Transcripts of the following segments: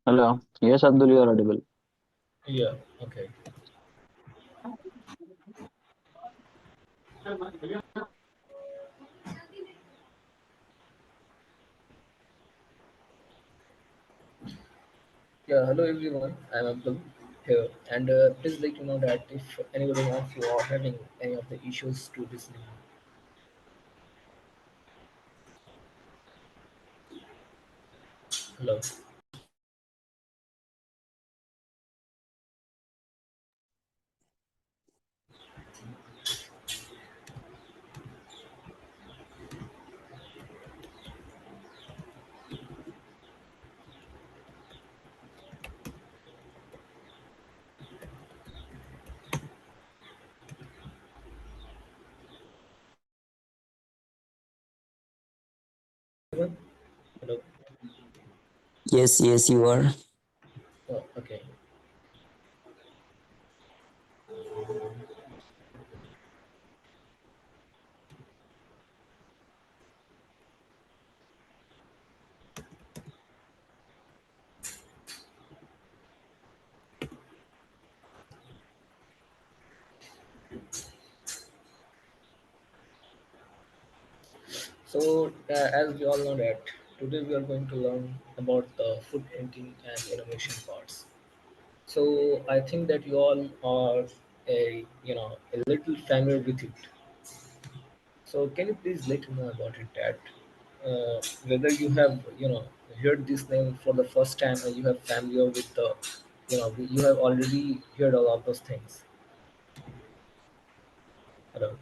Hello. Yes, Abdul, you are audible. Yeah, okay. Yeah, hello everyone. I'm Abdul here, and please let you know that if anybody of you are having any of the issues to listening, hello. Everyone? Hello. Yes, yes, you are. Oh, okay. So, as we all know that today we are going to learn about the footprinting and innovation parts. So, I think that you all are a little familiar with it. So can you please let me know about it that whether you have heard this name for the first time or you have familiar with the you have already heard all of those things. Hello,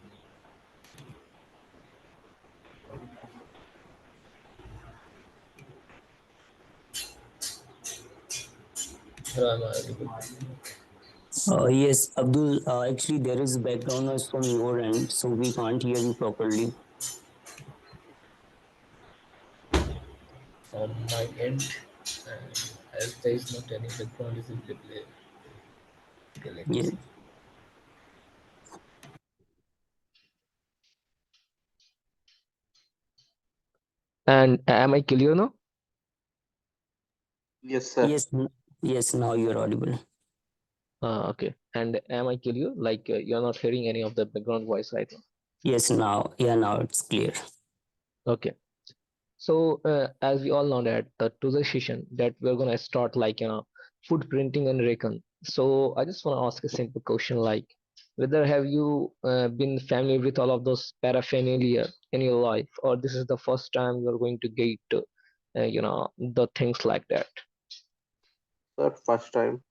hello, am I audible? Yes, Abdul. Actually, there is background noise from your end, so we can't hear you properly. From my end, and as there is not any background is visible. Okay, let me Yes, see. And am I clear now? Yes, sir. yes, yes. Now you're audible. Okay. And am I clear? Like you're not hearing any of the background voice right now? Yes, now, yeah, now it's clear. Okay. So as we all know that the today's session that we're gonna start like footprinting and recon. So I just want to ask a simple question like whether have you been familiar with all of those paraphernalia in your life, or this is the first time you're going to get the things like that. Sir, first time.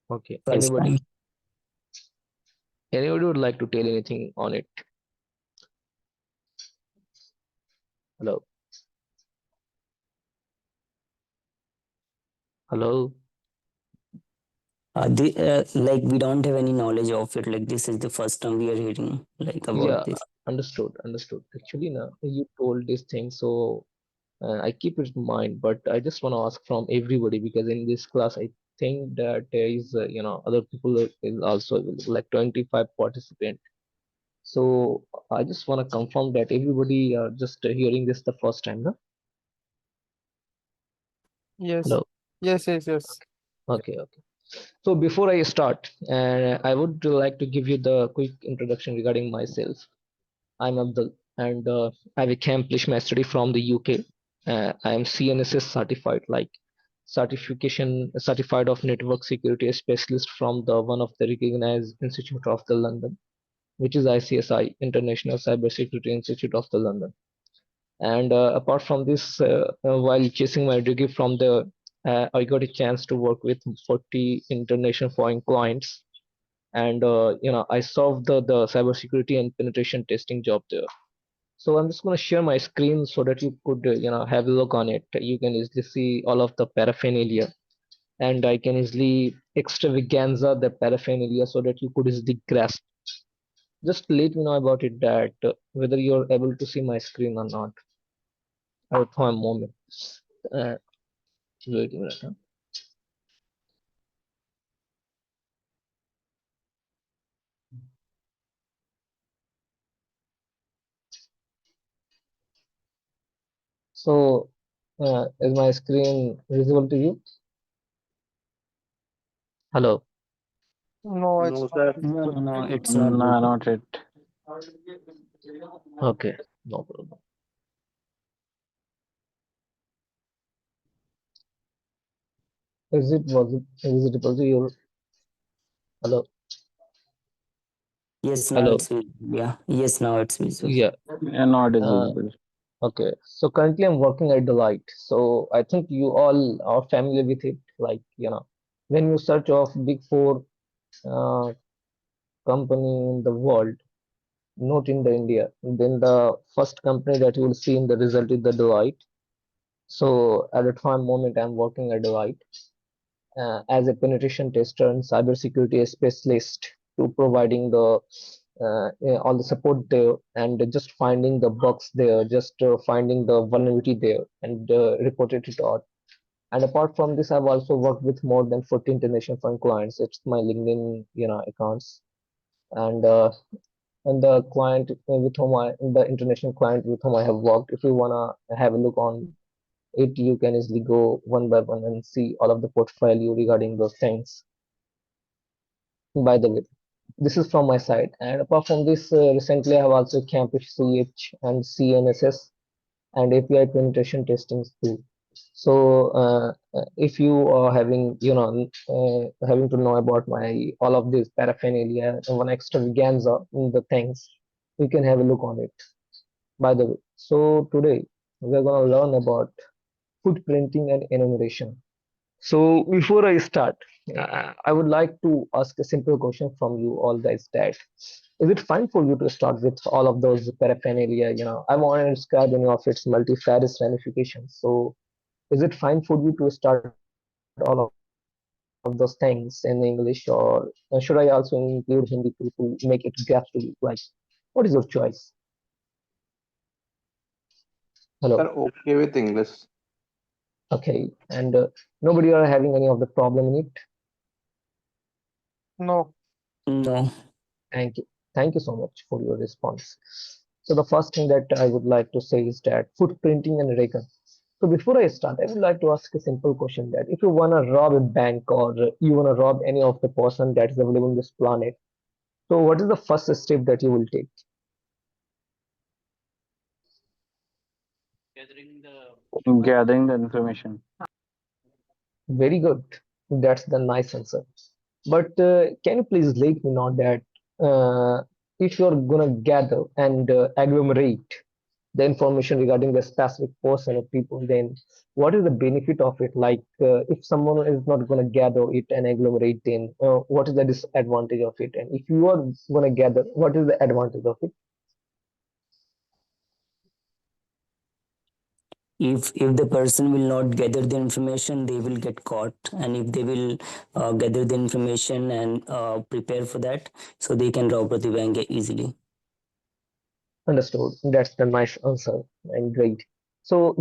Okay. First Anybody time. anybody would like to tell anything on it? Hello. Hello. Like we don't have any knowledge of it. Like this is the first time we are hearing like about Yeah, this. understood, understood. Actually, now you told this thing, so I keep it in mind. But I just want to ask from everybody because in this class, I think that there is, other people is also available, like 25 participant. So I just want to confirm that everybody just hearing this the first time, no? Yes, Hello. yes, yes, yes. Okay, okay. So before I start, I would like to give you the quick introduction regarding myself. I'm Abdul, and I accomplished my study from the UK. I am CNSS certified, like certification certified of network security specialist from the one of the recognized institute of the London, which is ICSI, International Cyber Security Institute of the London. And apart from this, while chasing my degree from the, I got a chance to work with 40 international foreign clients, and I solved the cybersecurity and penetration testing job there. So I'm just going to share my screen so that you could, have a look on it. You can easily see all of the paraphernalia, and I can easily extravaganza the paraphernalia so that you could easily grasp. Just let me know about it that whether you're able to see my screen or not. For a moment. Uh, Wait a minute. Huh? So is my screen visible to you? Hello. No, it's No, not. sir. No, it's not. Nah, not it. Okay, no problem. Was it visible to you? Hello. Yes, now Hello. it's visible. Yeah. Yes, now it's visible. Yeah. Yeah, not is Uh, visible. okay. So currently I'm working at Deloitte. So I think you all are familiar with it. Like, when you search of big four uh, company in the world, not in the India, then the first company that you will see in the result is the Deloitte. So at the time moment, I'm working at Deloitte as a penetration tester and cybersecurity specialist to providing the all the support there and just finding the bugs there, just finding the vulnerability there and reported it out. And apart from this, I've also worked with more than 40 international fund clients. It's my LinkedIn, accounts. And the client the international client with whom I have worked, if you wanna have a look on it, you can easily go one by one and see all of the portfolio regarding those things. By the way, this is from my side. And apart from this, recently I have also campus CH and CNSS and API penetration testing too. So if you are having, having to know about my all of this paraphernalia and one extravaganza in the things, you can have a look on it. By the way, so today we're gonna learn about footprinting and enumeration. So before I start, I would like to ask a simple question from you all guys that is it fine for you to start with all of those paraphernalia? I want to describe any of its multifarious ramifications. So is it fine for you to start all of those things in English, or should I also include Hindi to make it grasp to you? Like, what is your choice? Hello. Sir, okay with English. Okay, and nobody are having any of the problem in it. No. No. Thank you. Thank you so much for your response. So the first thing that I would like to say is that footprinting and Recon. So before I start, I would like to ask a simple question that if you wanna rob a bank or you wanna rob any of the person that is available on this planet, so what is the first step that you will take? Gathering the information. Very good. That's the nice answer. But can you please let me know that if you're gonna gather and agglomerate the information regarding the specific person or people, then what is the benefit of it? Like, if someone is not going to gather it and agglomerate, then what is the disadvantage of it? And if you are going to gather, what is the advantage of it? If the person will not gather the information, they will get caught. And if they will gather the information and prepare for that, so they can rob the bank easily. Understood. That's the nice answer and great. So,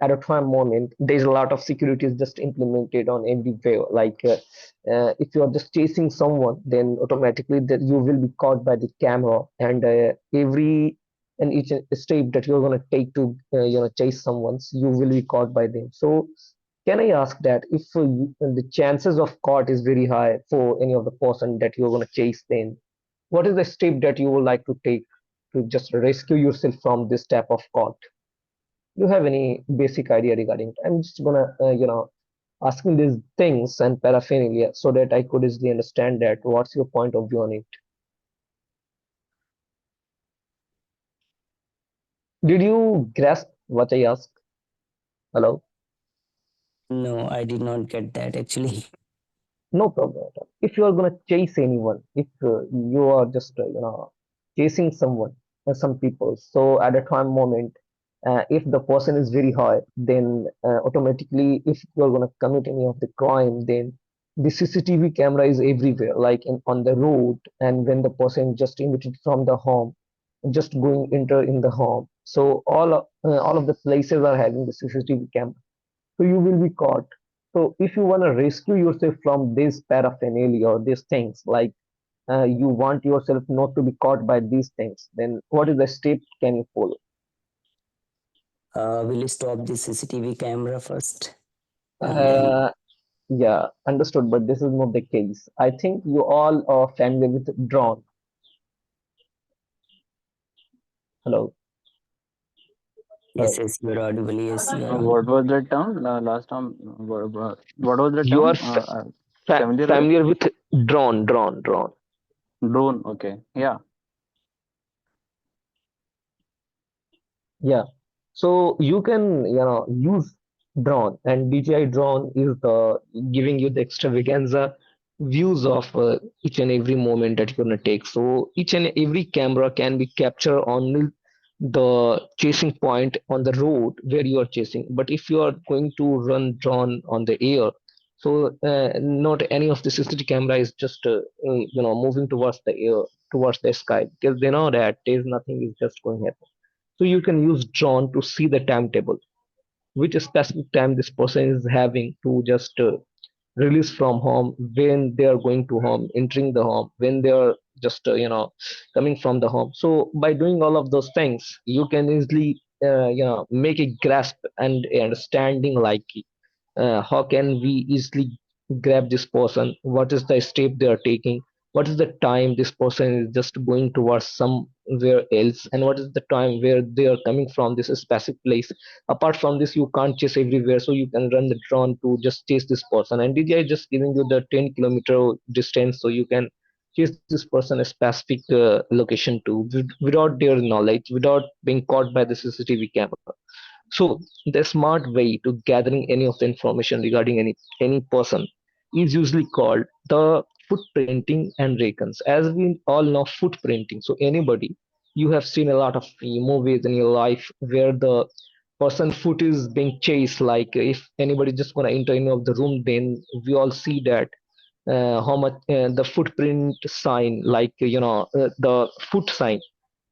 at a time moment, there's a lot of securities just implemented on everywhere. Like, if you are just chasing someone, then automatically that you will be caught by the camera, and every and each step that you're going to take to, chase someone's, you will be caught by them. So, can I ask that if the chances of caught is very high for any of the person that you're going to chase, then what is the step that you would like to take to just rescue yourself from this type of caught? Do you have any basic idea regarding it? I'm just gonna, asking these things and paraphernalia so that I could easily understand that what's your point of view on it. Did you grasp what I asked? Hello? No, I did not get that actually. No problem at all. If you are gonna chase anyone, if you are just chasing someone, some people, so at a time moment, if the person is very high, then automatically, if you are gonna commit any of the crime, then the CCTV camera is everywhere, like on the road, and when the person just emitted from the home, just going enter in the home. So all of the places are having the CCTV camera, so you will be caught. So if you want to rescue yourself from this paraphernalia or these things, like you want yourself not to be caught by these things, then what is the step can you follow? Will you stop the CCTV camera first, and then Uh, Yeah, understood, but this is not the case. I think you all are familiar with drone. Hello, Yes, hello. yes, you're audible. Yes, you are What audible. was the term? Last time, what was the You are term? Familiar with familiar with drone. drone. Okay, yeah. Yeah. So you can, use drone, and DJI drone is the giving you the extravaganza views of each and every moment that you're gonna take. So each and every camera can be captured on the chasing point on the road where you are chasing. But if you are going to run drone on the air, so not any of the CCTV camera is just moving towards the air, towards the sky, because they know that there's nothing is just going happen. So you can use drone to see the timetable, which specific time this person is having to just release from home, when they are going to home, entering the home, when they are just coming from the home. So by doing all of those things, you can easily make a grasp and understanding, like how can we easily grab this person, what is the step they are taking, what is the time this person is just going towards somewhere else, and what is the time where they are coming from this specific place. Apart from this, you can't chase everywhere, so you can run the drone to just chase this person, and DJI is just giving you the 10-kilometer distance, so you can chase this person a specific location to, without their knowledge, without being caught by the CCTV camera. So the smart way to gathering any of the information regarding any person is usually called the footprinting and recons. As we all know, footprinting. So anybody, you have seen a lot of movies in your life where the person foot is being chased. Like if anybody just gonna enter any of the room, then we all see that how much the footprint sign, like the foot sign.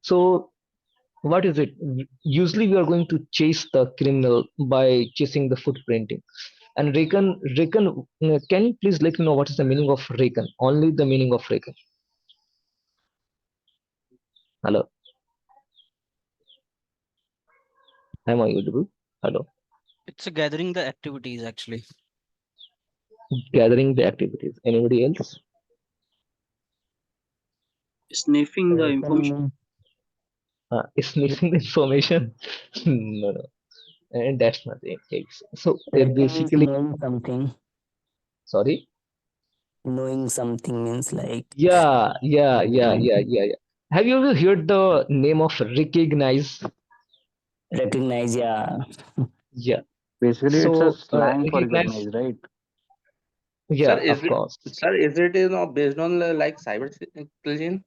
So what is it? Usually, we are going to chase the criminal by chasing the footprinting. And Recon, can you please let me know what is the meaning of Recon? Only the meaning of Recon. Hello, am I audible? Hello, It's a gathering the activities actually. gathering the activities. Anybody else? Sniffing the information. Reckon, Sniffing the information? No, no, and that's not the case. So reckon means basically, knowing something. sorry. Knowing something means like Yeah. Have you ever heard the name of recognize? recognize. Yeah, Yeah. Basically, it's a So slang for recognize. recognize, right? Sir, Yeah, of course. is it based on like cyber intelligence?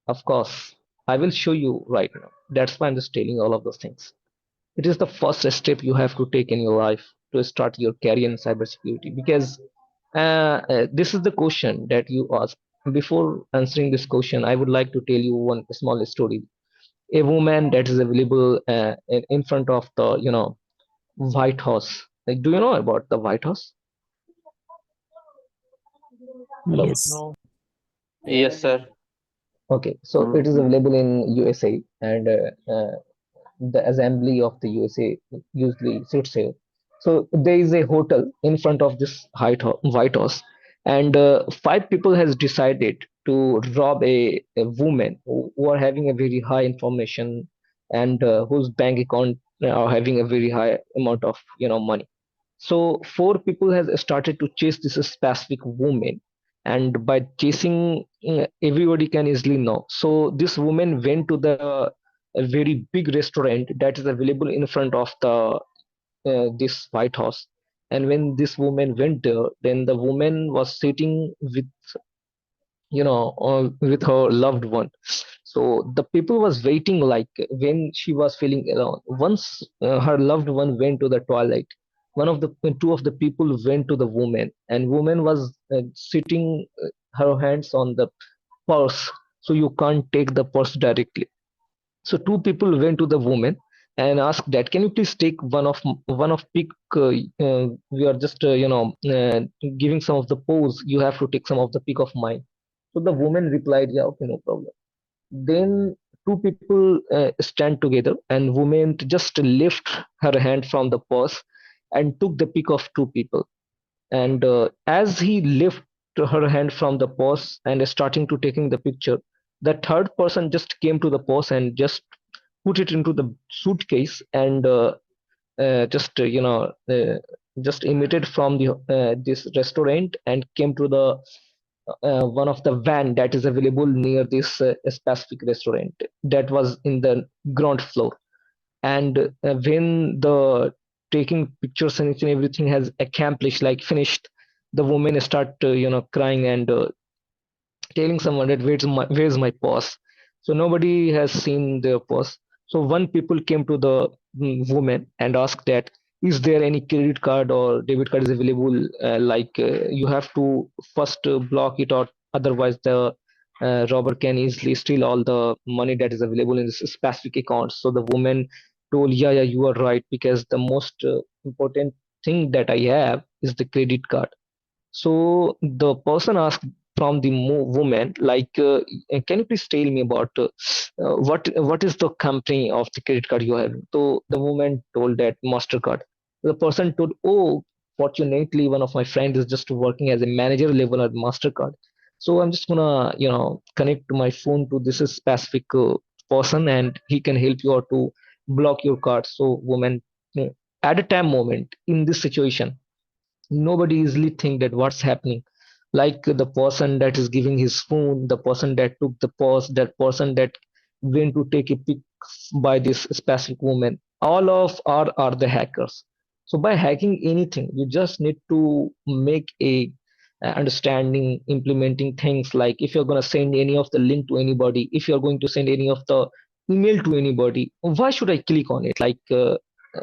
Of course, I will show you right now. That's why I'm just telling all of those things. It is the first step you have to take in your life to start your career in cybersecurity, because this is the question that you ask. Before answering this question, I would like to tell you one small story. A woman that is available in front of the White House. Like, do you know about the White House? Hello. yes. No. Yes, sir. Okay, so it is Mm, available in USA, and the assembly of the USA usually sits here. So there is a hotel in front of this White House, and five people has decided to rob a woman who are having a very high information, and whose bank account are having a very high amount of money. So four people has started to chase this specific woman, and by chasing, everybody can easily know. So this woman went to the a very big restaurant that is available in front of the this White House. And when this woman went there, then the woman was sitting with her loved one. So the people was waiting, like when she was feeling alone. Once her loved one went to the toilet, one of the two of the people went to the woman, and woman was sitting her hands on the purse, so you can't take the purse directly. So two people went to the woman and asked that, can you please take one of pick? We are just giving some of the pose. You have to take some of the pick of mine. So the woman replied, yeah, okay, no problem. Then two people stand together, and woman just left her hand from the purse and took the pick of two people. And as he lifted her hand from the pose and starting to taking the picture, the third person just came to the pose and just put it into the suitcase and just just emitted from the this restaurant and came to the one of the van that is available near this specific restaurant that was in the ground floor. And when the taking pictures and each and everything has accomplished, like finished, the woman start crying and telling someone that where's my purse. So nobody has seen their purse. So one people came to the woman and asked that, is there any credit card or debit card is available? You have to first block it, or otherwise the robber can easily steal all the money that is available in this specific account. So the woman told, yeah, you are right, because the most important thing that I have is the credit card. So the person asked from the woman, can you please tell me about what is the company of the credit card you have? So the woman told that Mastercard. The person told, oh, fortunately, one of my friends is just working as a manager level at Mastercard. So I'm just gonna, connect my phone to this specific person, and he can help you out to block your card. So woman, at a time moment in this situation, nobody easily think that what's happening, like the person that is giving his phone, the person that took the pause, that person that went to take a pic by this specific woman, all of are the hackers. So by hacking anything, you just need to make a understanding, implementing things, like if you're going to send any of the link to anybody, if you're going to send any of the email to anybody, why should I click on it?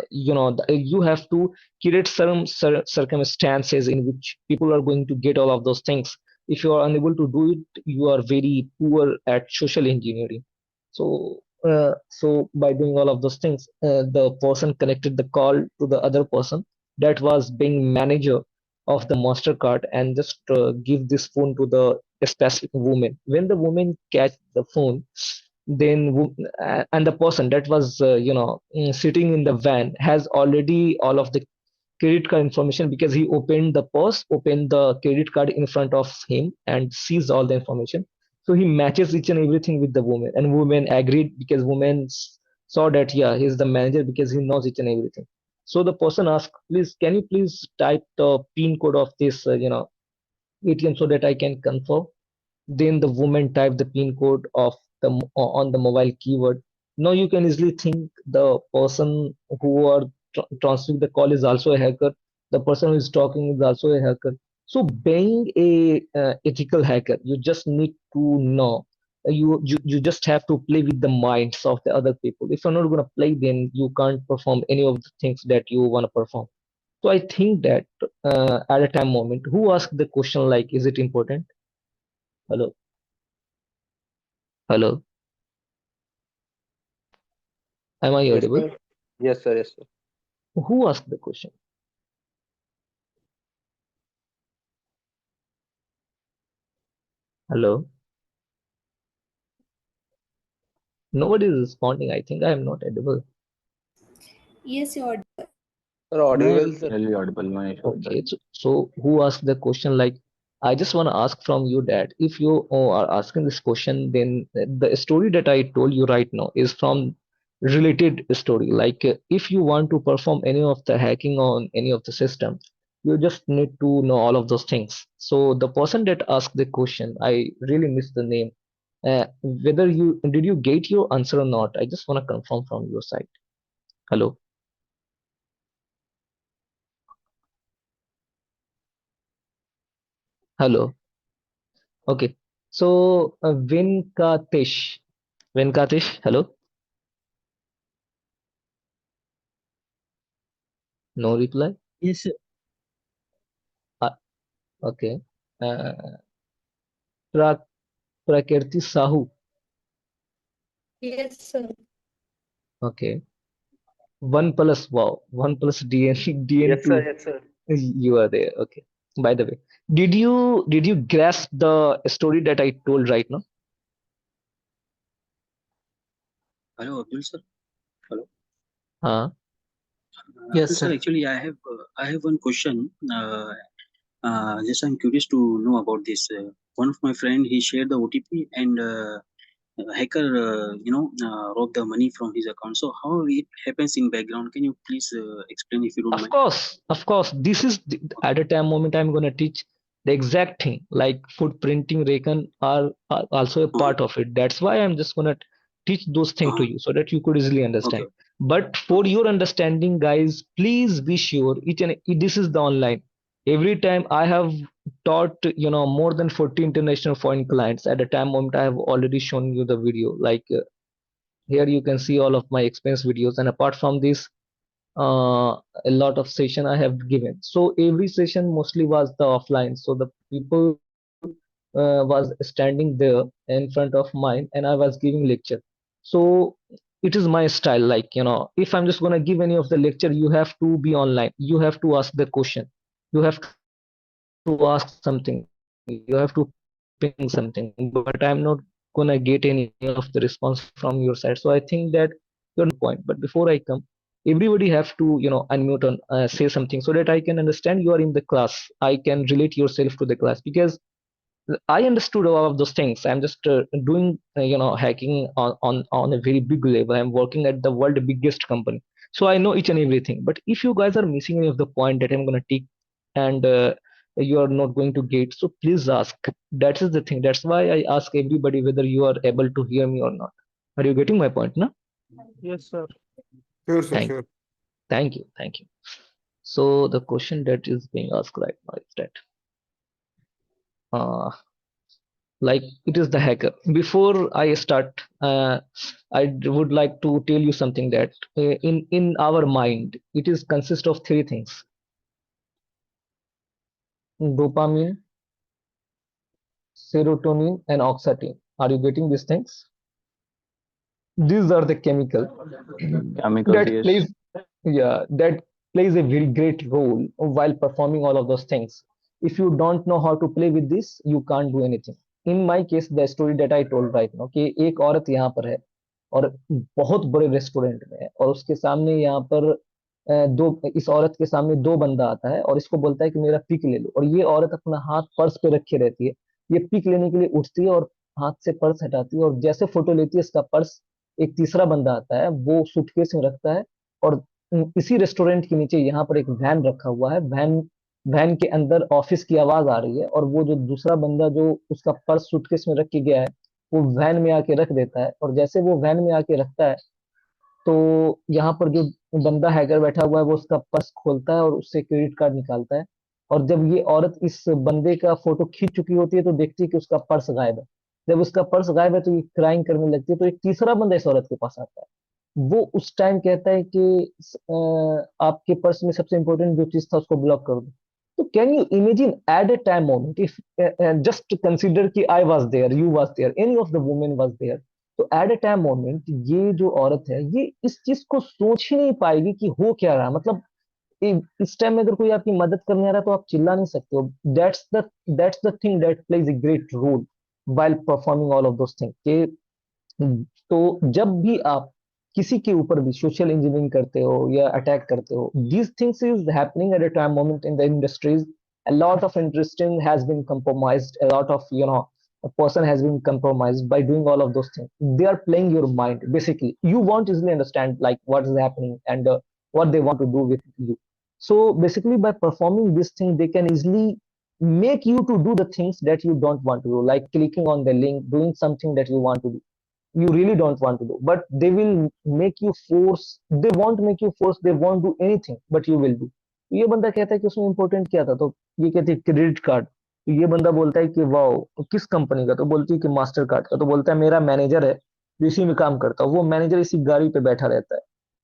You have to create some circumstances in which people are going to get all of those things. If you are unable to do it, you are very poor at social engineering. So by doing all of those things, the person connected the call to the other person that was being manager of the Mastercard, and just give this phone to the specific woman. When the woman catch the phone, then and the person that was sitting in the van has already all of the credit card information, because he opened the purse, opened the credit card in front of him and sees all the information. So he matches each and everything with the woman, and woman agreed, because woman saw that, yeah, he's the manager, because he knows each and everything. So the person asked, please, can you please type the pin code of this ATM so that I can confirm? Then the woman typed the pin code of on the mobile keyword. Now you can easily think the person who are transferring the call is also a hacker. The person who is talking is also a hacker. So being a ethical hacker, you just need to know. You just have to play with the minds of the other people. If you're not going to play, then you can't perform any of the things that you want to perform. So I think that at a time moment, who asked the question like, is it important? Hello, hello. Am I Yes, audible? sir. Yes, sir. Yes, sir. Who asked the question? Hello? Nobody is responding. I think I am not audible. Yes, you're. Sir, No, audible, you're sir. clearly audible, Manish. Okay, so who asked the question? Like, I just want to ask from you that if you are asking this question, then the story that I told you right now is from related story. Like, if you want to perform any of the hacking on any of the system, you just need to know all of those things. So the person that asked the question, I really missed the name. Whether you did you get your answer or not? I just want to confirm from your side. Hello, hello. Okay. So Venkatesh, hello. No reply. Yes, sir. Uh, okay. Uh, pra Prakirti Sahu. Yes, sir. Okay. One plus wow. One plus DN Yes, sir. DN2. Yes, sir. You are there. Okay. By the way, did you grasp the story that I told right now? Hello, Abdul sir. Hello. Uh, Yes, Abdul sir, sir. actually, I have one question. Just I'm curious to know about this. One of my friend, he shared the OTP and hacker, robbed the money from his account. So how it happens in background? Can you please explain if you don't mind? Of course. This is at a time moment I'm going to teach the exact thing. Like footprinting, Recon are also a part of it. That's why I'm just going to teach those things to you so that you could easily understand. Okay. But for your understanding, guys, please be sure this is the online. Every time I have taught, more than 40 international foreign clients. At a time moment, I have already shown you the video. Like here, you can see all of my expense videos. And apart from this, a lot of session I have given. So every session mostly was the offline. So the people was standing there in front of mine, and I was giving lecture. So it is my style. Like if I'm just gonna give any of the lecture, you have to be online. You have to ask the question. You have to ask something. You have to ping something. But I'm not gonna get any of the response from your side. So I think that you're missing the main point. But before I come, everybody have to unmute and say something so that I can understand you are in the class. I can relate yourself to the class because I understood all of those things. I'm just doing hacking on a very big level. I'm working at the world biggest company, so I know each and everything. But if you guys are missing any of the point that I'm gonna take and you are not going to get, so please ask. That is the thing. That's why I ask everybody whether you are able to hear me or not. Are you getting my point? No? Yes, sir. Sure, sir, Thank sure. thank you. So the question that is being asked right now is that uh, like it is the hacker. Before I start, I would like to tell you something that in our mind it is consist of three things: dopamine, serotonin, and oxytocin. Are you getting these things? These are the chemical Chemicals, that yes. plays, yeah, that plays a very great role while performing all of those things. If you don't know how to play with this, you can't do anything. In my case, the story that I told right now, कि एक औरत यहाँ पर है और बहुत बड़े restaurant में है और उसके सामने यहाँ पर दो इस औरत के सामने दो बंदा आता है और इसको बोलता है कि मेरा पिक ले लो, और ये औरत अपना हाथ पर्स पे रखे रहती है। ये पिक लेने के लिए उठती है और हाथ से पर्स हटाती है, और जैसे फोटो लेती है इसका पर्स, एक तीसरा बंदा आता है वो सूटकेस में रखता है। और इसी रेस्टोरेंट के नीचे यहाँ पर एक वैन रखा हुआ है। वैन वैन के अंदर ऑफिस की आवाज आ रही है, और वो जो दूसरा बंदा जो उसका पर्स सूटकेस में रख के गया है, वो वैन में आके रख देता है। और जैसे वो वैन में आके रखता है, तो यहाँ पर जो बंदा हैकर बैठा हुआ है वो उसका पर्स खोलता है और उससे क्रेडिट कार्ड निकालता है। और जब ये औरत इस बंदे का फोटो खींच चुकी होती है तो देखती है कि उसका पर्स गायब है। जब उसका पर्स गायब है तो ये क्राइम करने लगती है। तो एक तीसरा बंदा इस औरत के पास आता है। वो उस टाइम कहता है कि आपके पर्स में सबसे इंपॉर्टेंट जो चीज था उसको ब्लॉक कर दो। तो can you imagine at a time moment if just consider कि I was there, you was there, any of the women was there, तो एट ए टाइम मोमेंट ये जो औरत है ये इस चीज को सोच ही नहीं पाएगी कि हो क्या रहा है। मतलब इस टाइम में अगर कोई आपकी मदद करने आ रहा है तो आप चिल्ला नहीं सकते हो। That's the thing that plays a great role while performing all of those things कि तो जब भी आप किसी के ऊपर भी सोशल इंजीनियरिंग करते हो या अटैक करते हो, these things is happening at a time moment in the industries. A lot of interesting has been compromised. A lot of a person has been compromised by doing all of those things. They are playing your mind. Basically, you won't easily understand like what is happening and what they want to do with you. So basically, by performing this thing, they can easily make you to do the things that you don't want to do, like clicking on the link, doing something that you want to do, you really don't want to do, but they will make you force. They won't make you force, they won't do anything, but you will do. ये बंदा कहता है कि उसमें important क्या था, तो ये कहती है क्रेडिट कार्ड। तो ये बंदा बोलता है कि वाओ, तो किस कंपनी का, तो बोलती है कि मास्टर कार्ड का। तो बोलता है मेरा मैनेजर है जो इसी में काम करता है, वो मैनेजर इसी गाड़ी पे बैठा रहता है।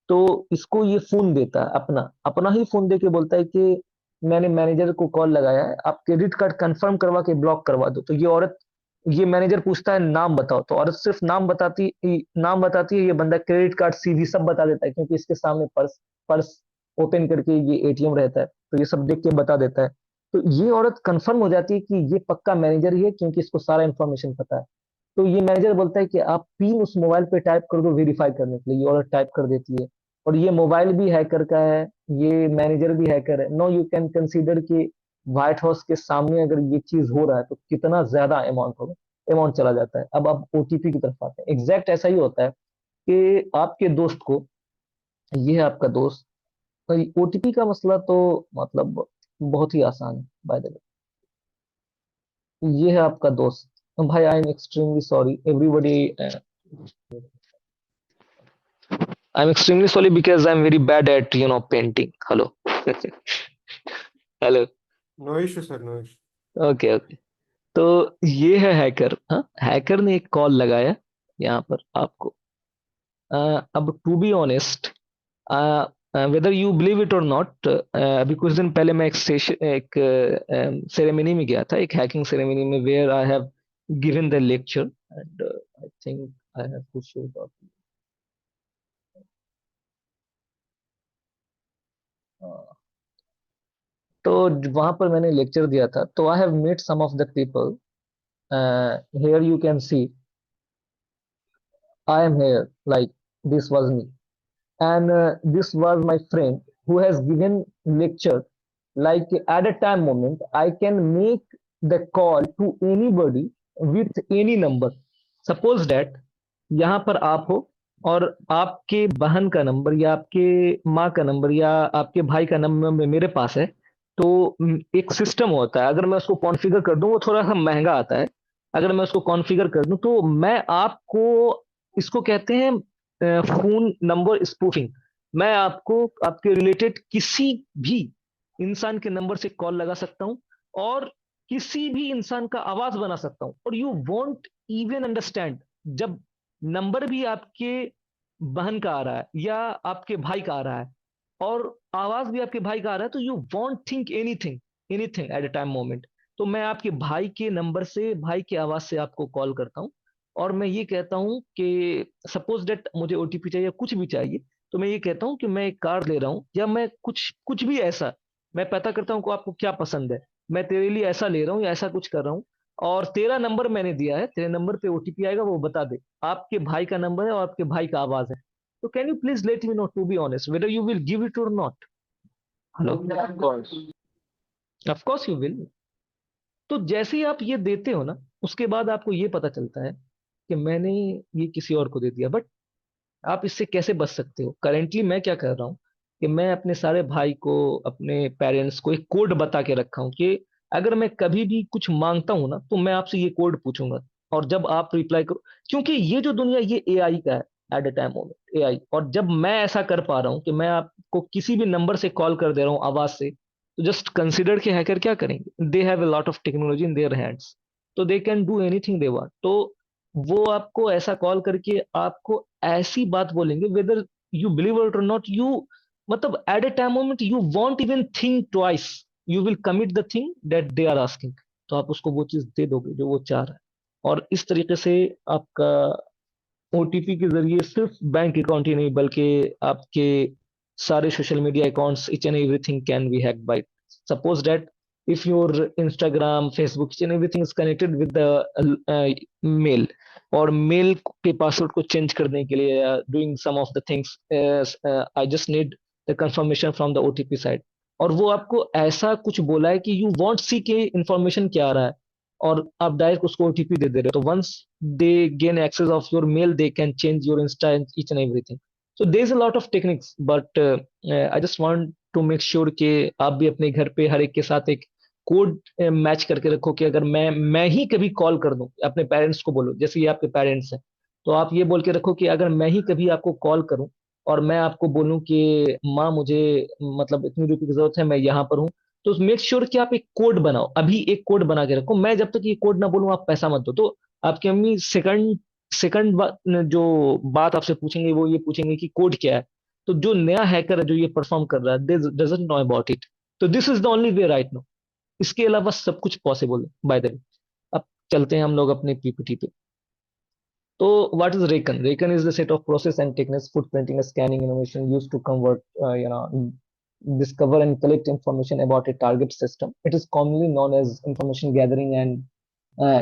तो इसको ये फोन देता है, अपना अपना ही फोन दे के बोलता है कि मैंने मैनेजर को कॉल लगाया है, आप क्रेडिट कार्ड कंफर्म करवा के ब्लॉक करवा दो। तो ये औरत, ये मैनेजर पूछता है नाम बताओ, तो औरत सिर्फ नाम बताती है। ये बंदा क्रेडिट कार्ड सीवी सब बता देता है, क्योंकि इसके सामने पर्स पर्स ओपन करके ये एटीएम रहता है, तो ये सब देख के बता देता है। तो ये औरत कंफर्म हो जाती है कि ये पक्का मैनेजर ही है, क्योंकि इसको सारा इन्फॉर्मेशन पता है। तो ये मैनेजर बोलता है कि आप पिन उस मोबाइल पे टाइप कर दो वेरीफाई करने के लिए। ये औरत टाइप कर देती है, और ये मोबाइल भी हैकर का है, ये मैनेजर भी हैकर है। नो, यू कैन कंसीडर कि व्हाइट हाउस के सामने अगर ये चीज हो रहा है तो कितना ज्यादा अमाउंट चला जाता है। अब ओटीपी की तरफ आते हैं, एग्जैक्ट ऐसा ही होता है कि आपके दोस्त को, ये है आपका दोस्त, ओटीपी का मसला तो मतलब बहुत ही आसान है बाय द वे। ये है आपका दोस्त, भाई I am extremely sorry everybody, I am extremely sorry because I am very bad at painting. Hello hello. No issue, sir. No issue. Okay okay. तो ये है हैकर। हाँ, हैकर ने एक कॉल लगाया यहाँ पर आपको। अब to be honest, whether you believe it और नॉट, अभी कुछ दिन पहले मैं एक सेरेमनी में गया था, एक हैकिंग सेरेमनी में, where I have given the lecture and I think I have to show the, तो वहां पर मैंने लेक्चर दिया था। तो I have met some of the people, here you can see I am here, like this was me, and this was my friend who has given lecture. Like at a time moment I can make the call to anybody with any number. Suppose that यहाँ पर आप हो और आपके बहन का number या आपके माँ का नंबर या आपके भाई का नंबर मेरे पास है। तो एक सिस्टम होता है, अगर मैं उसको कॉन्फ़िगर कर दूं, वो थोड़ा सा महंगा आता है। अगर मैं उसको कॉन्फ़िगर कर दूं तो मैं आपको, इसको कहते हैं फोन नंबर स्पूफिंग। मैं आपको आपके रिलेटेड किसी भी इंसान के नंबर से कॉल लगा सकता हूं और किसी भी इंसान का आवाज बना सकता हूं, और यू वॉन्ट इवन अंडरस्टैंड। जब नंबर भी आपके बहन का आ रहा है या आपके भाई का आ रहा है और आवाज भी आपके भाई का आ रहा है, तो you want think anything, anything at a time moment. तो मैं आपके भाई के नंबर से, भाई की आवाज से आपको कॉल करता हूं और मैं ये कहता हूं कि सपोज डेट मुझे ओटीपी चाहिए, कुछ भी चाहिए, तो मैं ये कहता हूं कि मैं एक कार ले रहा हूं या मैं कुछ कुछ भी ऐसा, मैं पता करता हूं कि आपको क्या पसंद है, मैं तेरे लिए ऐसा ले रहा हूं या ऐसा कुछ कर रहा हूं, और तेरा नंबर मैंने दिया है, तेरे नंबर पे ओटीपी आएगा, वो बता दे आपके भाई का नंबर है और आपके भाई का आवाज है। तो can you please let me know, to be honest, whether you will give it और not? Hello. Of course. Of course you will. तो जैसे ही आप ये देते हो ना, उसके बाद आपको ये पता चलता है कि मैंने ये किसी और को दे दिया। बट आप इससे कैसे बच सकते हो? करेंटली मैं क्या कर रहा हूँ कि मैं अपने सारे भाई को, अपने पेरेंट्स को एक कोड बता के रखा हूँ कि अगर मैं कभी भी कुछ मांगता हूँ ना, तो मैं आपसे ये कोड पूछूंगा, और जब आप रिप्लाई करो, क्योंकि ये जो दुनिया, ये एआई का है at a time moment, AI. और जब मैं ऐसा कर पा रहा हूँ कि मैं आपको किसी भी नंबर से कॉल कर दे रहा हूँ आवाज से, तो जस्ट कंसिडर के हैकर क्या करेंगे, they have a lot of technology in their hands, तो they can do anything they want. तो वो आपको ऐसा कॉल करके आपको ऐसी बात बोलेंगे, वेदर यू बिलीव इट और नॉट, यू मतलब at a time moment you won't even think twice, you will commit the thing that they are asking. तो आप उसको वो चीज दे दोगे जो वो चाह रहा है, और इस तरीके से आपका ओटीपी के जरिए सिर्फ बैंक अकाउंट ही नहीं, बल्कि आपके सारे social media accounts, each and everything can be hacked by, suppose that if your Instagram, Facebook, each and everything is connected with the mail, और मेल के पासवर्ड को चेंज करने के लिए, doing some of the things, I just need the confirmation from the OTP side, और वो आपको ऐसा कुछ बोला है कि यू वांट सी के इंफॉर्मेशन क्या आ रहा है, और आप डायरेक्ट उसको ओटीपी दे दे रहे हो, तो once they gain access of your mail, they can change your insta and each and everything. So there is a lot of techniques, but I just want to make sure कि आप भी अपने घर पे हर एक के साथ एक कोड मैच करके रखो कि अगर मैं ही कभी कॉल कर दूं, अपने पेरेंट्स को बोलो, जैसे ये आपके पेरेंट्स हैं, तो आप ये बोल के रखो कि अगर मैं ही कभी आपको कॉल करूं और मैं आपको बोलूं कि माँ मुझे मतलब इतनी रुपए की जरूरत है, मैं यहाँ पर हूँ, तो मेक श्योर कि आप एक कोड बनाओ, अभी एक कोड बना के रखो, मैं जब तक ये कोड ना बोलूं आप पैसा मत दो। तो आपकी अम्मी सेकंड सेकंड जो बात आपसे पूछेंगे वो ये पूछेंगे कि कोड क्या है। तो जो नया हैकर है जो ये परफॉर्म कर रहा है, they doesn't know about it. तो this is the only way right now, इसके अलावा सब कुछ पॉसिबल है बाय द वे। अब चलते हैं हम लोग अपने पीपीटी पे। तो what is recon? Recon is the set of process and techniques, footprinting, scanning, innovation used to convert, discover and collect information about a target system. It is commonly known as information gathering, and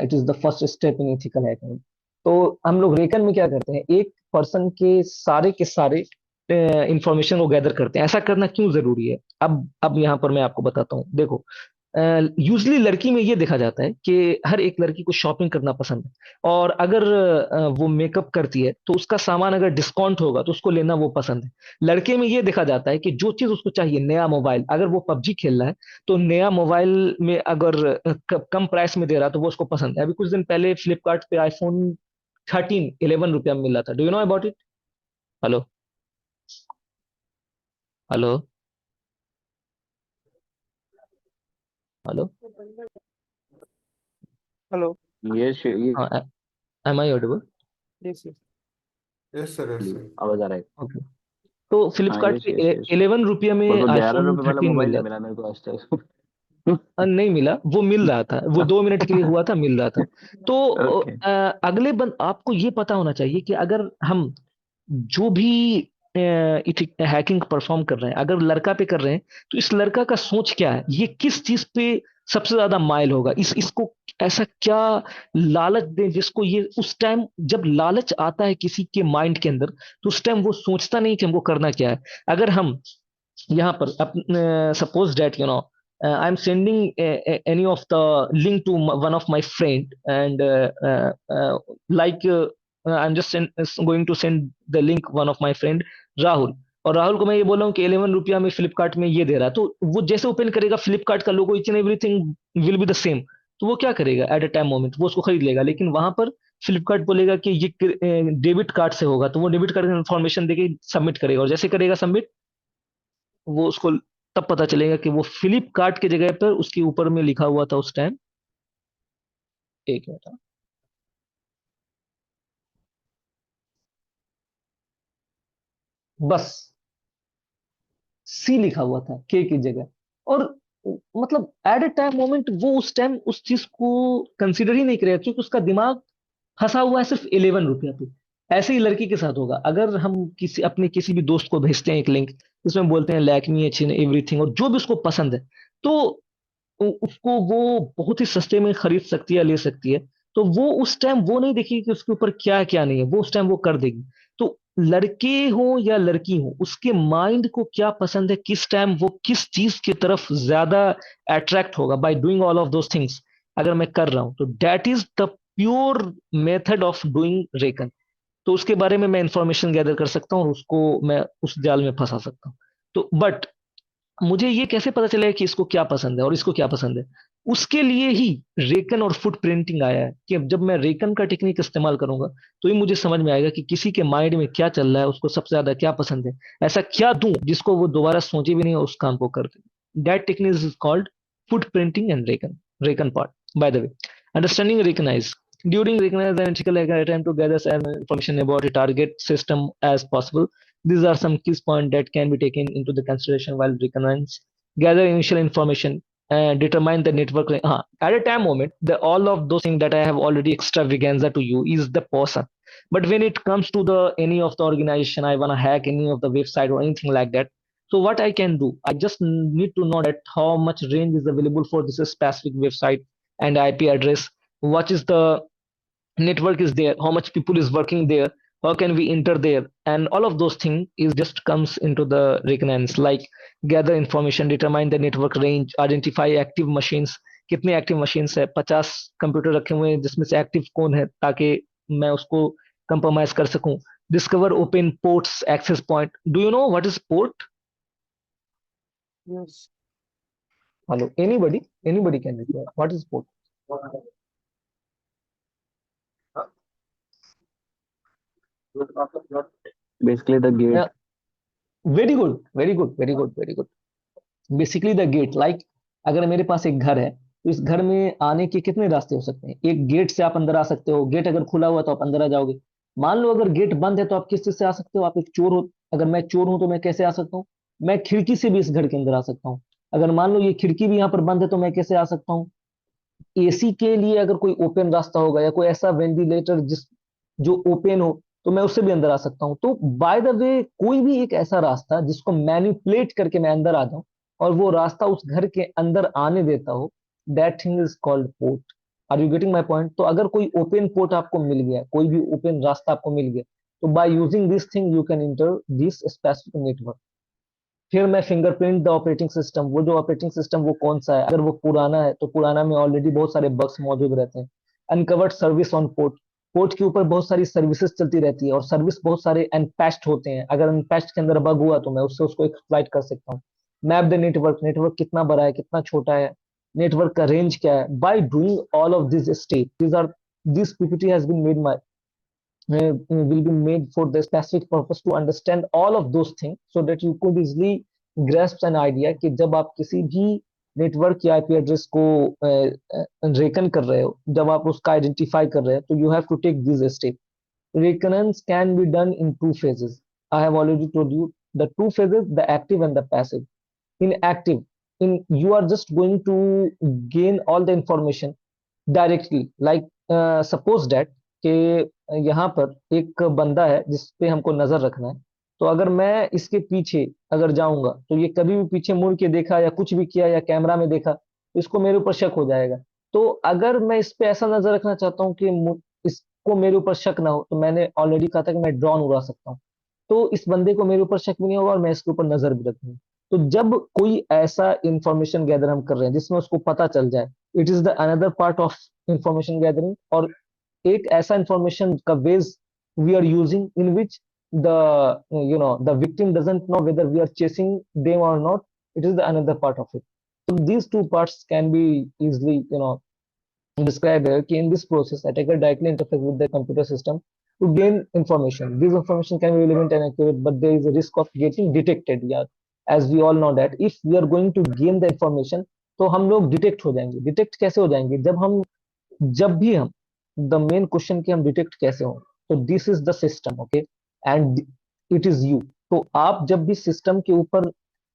it is the first step in ethical hacking. तो हम लोग reckon में क्या करते हैं, एक person के सारे इंफॉर्मेशन को गैदर करते हैं। ऐसा करना क्यों जरूरी है? अब यहाँ पर मैं आपको बताता हूँ। देखो, यूजली लड़की में ये देखा जाता है कि हर एक लड़की को शॉपिंग करना पसंद है, और अगर वो मेकअप करती है तो उसका सामान अगर डिस्काउंट होगा तो उसको लेना वो पसंद है। लड़के में ये देखा जाता है कि जो चीज उसको चाहिए, नया मोबाइल, अगर वो पबजी खेल रहा है तो नया मोबाइल में अगर कम प्राइस में दे रहा है तो वो उसको पसंद है। अभी कुछ दिन पहले फ्लिपकार्ट पे आईफोन 13 11 रुपया में मिला था। Do you know about it? Hello? Hello? Hello? Hello. Yes, हाँ, am I audible? Yes, yes. Yes, sir. Yes, sir. आवाज आ रहा है। ओके। तो हाँ, फ्लिपकार्ट यस पे यस यस। 11 रुपया पर में वो ग्यारह आईफोन रुपए वाला 13 मोबाइल मिल नहीं रहा था। मिला मेरे को आज तक। नहीं मिला, वो मिल रहा था, वो 2 मिनट के लिए हुआ था, मिल रहा था। तो ओके। अगले बंद आपको ये पता होना चाहिए कि अगर हम जो भी हैकिंग परफॉर्म कर रहे हैं, अगर लड़का पे कर रहे हैं तो इस लड़का का सोच क्या है, ये किस चीज पे सबसे ज्यादा माइल होगा, इसको ऐसा क्या लालच दें जिसको ये उस टाइम, जब लालच आता है किसी के माइंड के अंदर, तो उस टाइम वो सोचता नहीं कि हमको करना क्या है। अगर हम यहाँ पर suppose that you know I am sending any of the link to one of my friend and like I am just going to send the link one of my friend Rahul, और राहुल को मैं ये बोल रहा हूँ कि 11 रुपया में फ्लिपकार्ट में ये दे रहा है, तो वो जैसे ओपन करेगा फ्लिपकार्ट का logo, each and everything will be the same, तो वो क्या करेगा एट अ टाइम मोमेंट, वो उसको खरीद लेगा। लेकिन वहां पर फ्लिपकार्ट बोलेगा कि ये डेबिट कार्ड से होगा, तो वो डेबिट कार्ड का इन्फॉर्मेशन देके सबमिट करेगा, और जैसे करेगा सबमिट, वो उसको तब पता चलेगा कि वो फ्लिपकार्ट की जगह पर उसके ऊपर में लिखा हुआ था उस टाइम, एक मिनट, बस सी लिखा हुआ था के की जगह। और मतलब एट अ टाइम मोमेंट वो उस टाइम उस चीज को कंसिडर ही नहीं करेगा, क्योंकि उसका दिमाग फंसा हुआ है सिर्फ 11 रुपया पे। ऐसे ही लड़की के साथ होगा, अगर हम किसी अपने किसी भी दोस्त को भेजते हैं एक लिंक, उसमें बोलते हैं लैक्मी अच्छी एवरीथिंग, और जो भी उसको पसंद है, तो उसको वो बहुत ही सस्ते में खरीद सकती है, ले सकती है। तो वो उस टाइम वो नहीं देखेगी कि उसके ऊपर क्या क्या नहीं है, वो उस टाइम वो कर देगी। तो लड़के हो या लड़की हो, उसके माइंड को क्या पसंद है, किस टाइम वो किस चीज की तरफ ज्यादा अट्रैक्ट होगा bye doing all of those things, अगर मैं कर रहा हूं, तो that is the pure method of doing reckon. तो उसके बारे में मैं इंफॉर्मेशन गैदर कर सकता हूँ और उसको मैं उस जाल में फंसा सकता हूँ। तो बट मुझे ये कैसे पता चलेगा कि इसको क्या पसंद है और इसको क्या पसंद है? उसके लिए ही रेकन और फुट प्रिंटिंग आया है, कि अब जब मैं रेकन का टेक्निक इस्तेमाल करूंगा तो ही मुझे समझ में आएगा कि किसी के माइंड में क्या चल रहा है, उसको सबसे ज्यादा क्या पसंद है, ऐसा क्या दूं जिसको वो दोबारा सोचे भी नहीं और उस काम को कर दे। That technique is called footprinting and recon part, by the way. Understanding recognize during recognize the analytical attempt to gather as much information about a target system as possible. These are some key points that can be taken into the consideration while recognize. Gather initial information and determine the network. At a time moment, all of those things that I have already extravaganza to you is the person. But when it comes to the any of the organization, I want to hack any of the website or anything like that. So what I can do, I just need to know that how much range is available for this specific website and IP address. What is the network is there, how much people is working there, how can we enter there, and all of those things is just comes into the recognize, like gather information, determine the network range, identify active machines, कितने active machines है, 50 computer रखे हुए हैं जिसमें से active कौन है, ताकि मैं उसको कंप्रोमाइज कर सकूं। Discover open ports access point, do you know what is port? Yes. Hello, anybody can reply, what is port? Basically the gate. Very good, very good, very good, very good. Basically the gate, like अगर मेरे पास एक घर है तो इस घर में आने के कितने रास्ते हो सकते हैं? एक गेट से आप अंदर आ सकते हो, गेट अगर खुला हुआ तो आप अंदर आ जाओगे। मान लो अगर गेट बंद है तो आप किस चीज से आ सकते हो? आप एक चोर हो, अगर मैं चोर हूं तो मैं कैसे आ सकता हूँ? मैं खिड़की से भी इस घर के अंदर आ सकता हूँ। अगर मान लो ये खिड़की भी यहाँ पर बंद है तो मैं कैसे आ सकता हूँ? एसी के लिए अगर कोई ओपन रास्ता होगा या कोई ऐसा वेंटिलेटर जिस जो ओपन हो, तो मैं उससे भी अंदर आ सकता हूँ। तो बाय द वे, कोई भी एक ऐसा रास्ता जिसको मैनिपुलेट करके मैं अंदर आ जाऊं और वो रास्ता उस घर के अंदर आने देता हो, that thing is called port. Are you getting my point? तो अगर कोई ओपन पोर्ट आपको मिल गया, कोई भी ओपन रास्ता आपको मिल गया, तो by using this thing you can inter this specific network. फिर मैं फिंगरप्रिंट द ऑपरेटिंग सिस्टम, वो जो ऑपरेटिंग सिस्टम वो कौन सा है, अगर वो पुराना है तो पुराना में ऑलरेडी बहुत सारे बग्स मौजूद रहते हैं। Uncovered service on port, port के ऊपर बहुत सारी सर्विसेज चलती रहती है और सर्विस बहुत सारे अनपैच्ड होते हैं, अगर अनपैच्ड के अंदर बग हुआ तो मैं उससे उसको एक्सप्लॉइट कर सकता हूँ। मैप द नेटवर्क, नेटवर्क कितना बड़ा है कितना छोटा है, नेटवर्क का रेंज क्या है। By doing all of this step, this PPT has been made my will be made for the specific purpose to understand all of those things so that you could easily grasp an idea कि जब आप किसी भी network या IP address को reckon कर रहे हो, जब आप उसका आइडेंटिफाई कर रहे हो, तो you have to take this step. Reconnaissance can be done in two phases. I have already told you the two phases, the active and the passive. In active, you are just going to gain all the information directly. Like suppose that कि यहाँ पर एक बंदा है जिस पे हमको नजर रखना है, तो अगर मैं इसके पीछे अगर जाऊंगा तो ये कभी भी पीछे मुड़ के देखा या कुछ भी किया या कैमरा में देखा तो इसको मेरे ऊपर शक हो जाएगा। तो अगर मैं इस पे ऐसा नजर रखना चाहता हूँ कि इसको मेरे ऊपर शक ना हो, तो मैंने ऑलरेडी कहा था कि मैं ड्रोन उड़ा सकता हूँ, तो इस बंदे को मेरे ऊपर शक भी नहीं होगा और मैं इसके ऊपर नजर भी रखूंगा। तो जब कोई ऐसा इंफॉर्मेशन गैदर हम कर रहे हैं जिसमें उसको पता चल जाए, it is the another part of information gathering. और एक ऐसा इंफॉर्मेशन का ways we are using in which the victim doesn't know whether we are chasing them or not, it is the another part of it. So these two parts can be easily, described here. In this process, attacker directly interface with the computer system to gain information. This information can be relevant and accurate, but there is a risk of getting detected. Yeah, as we all know that if we are going to gain the information, तो हम लोग detect हो जाएंगे। Detect कैसे हो जाएंगे? जब भी हम द मेन क्वेश्चन कि हम डिटेक्ट कैसे हो, तो this is the system, okay, and it is you. तो आप जब भी सिस्टम के ऊपर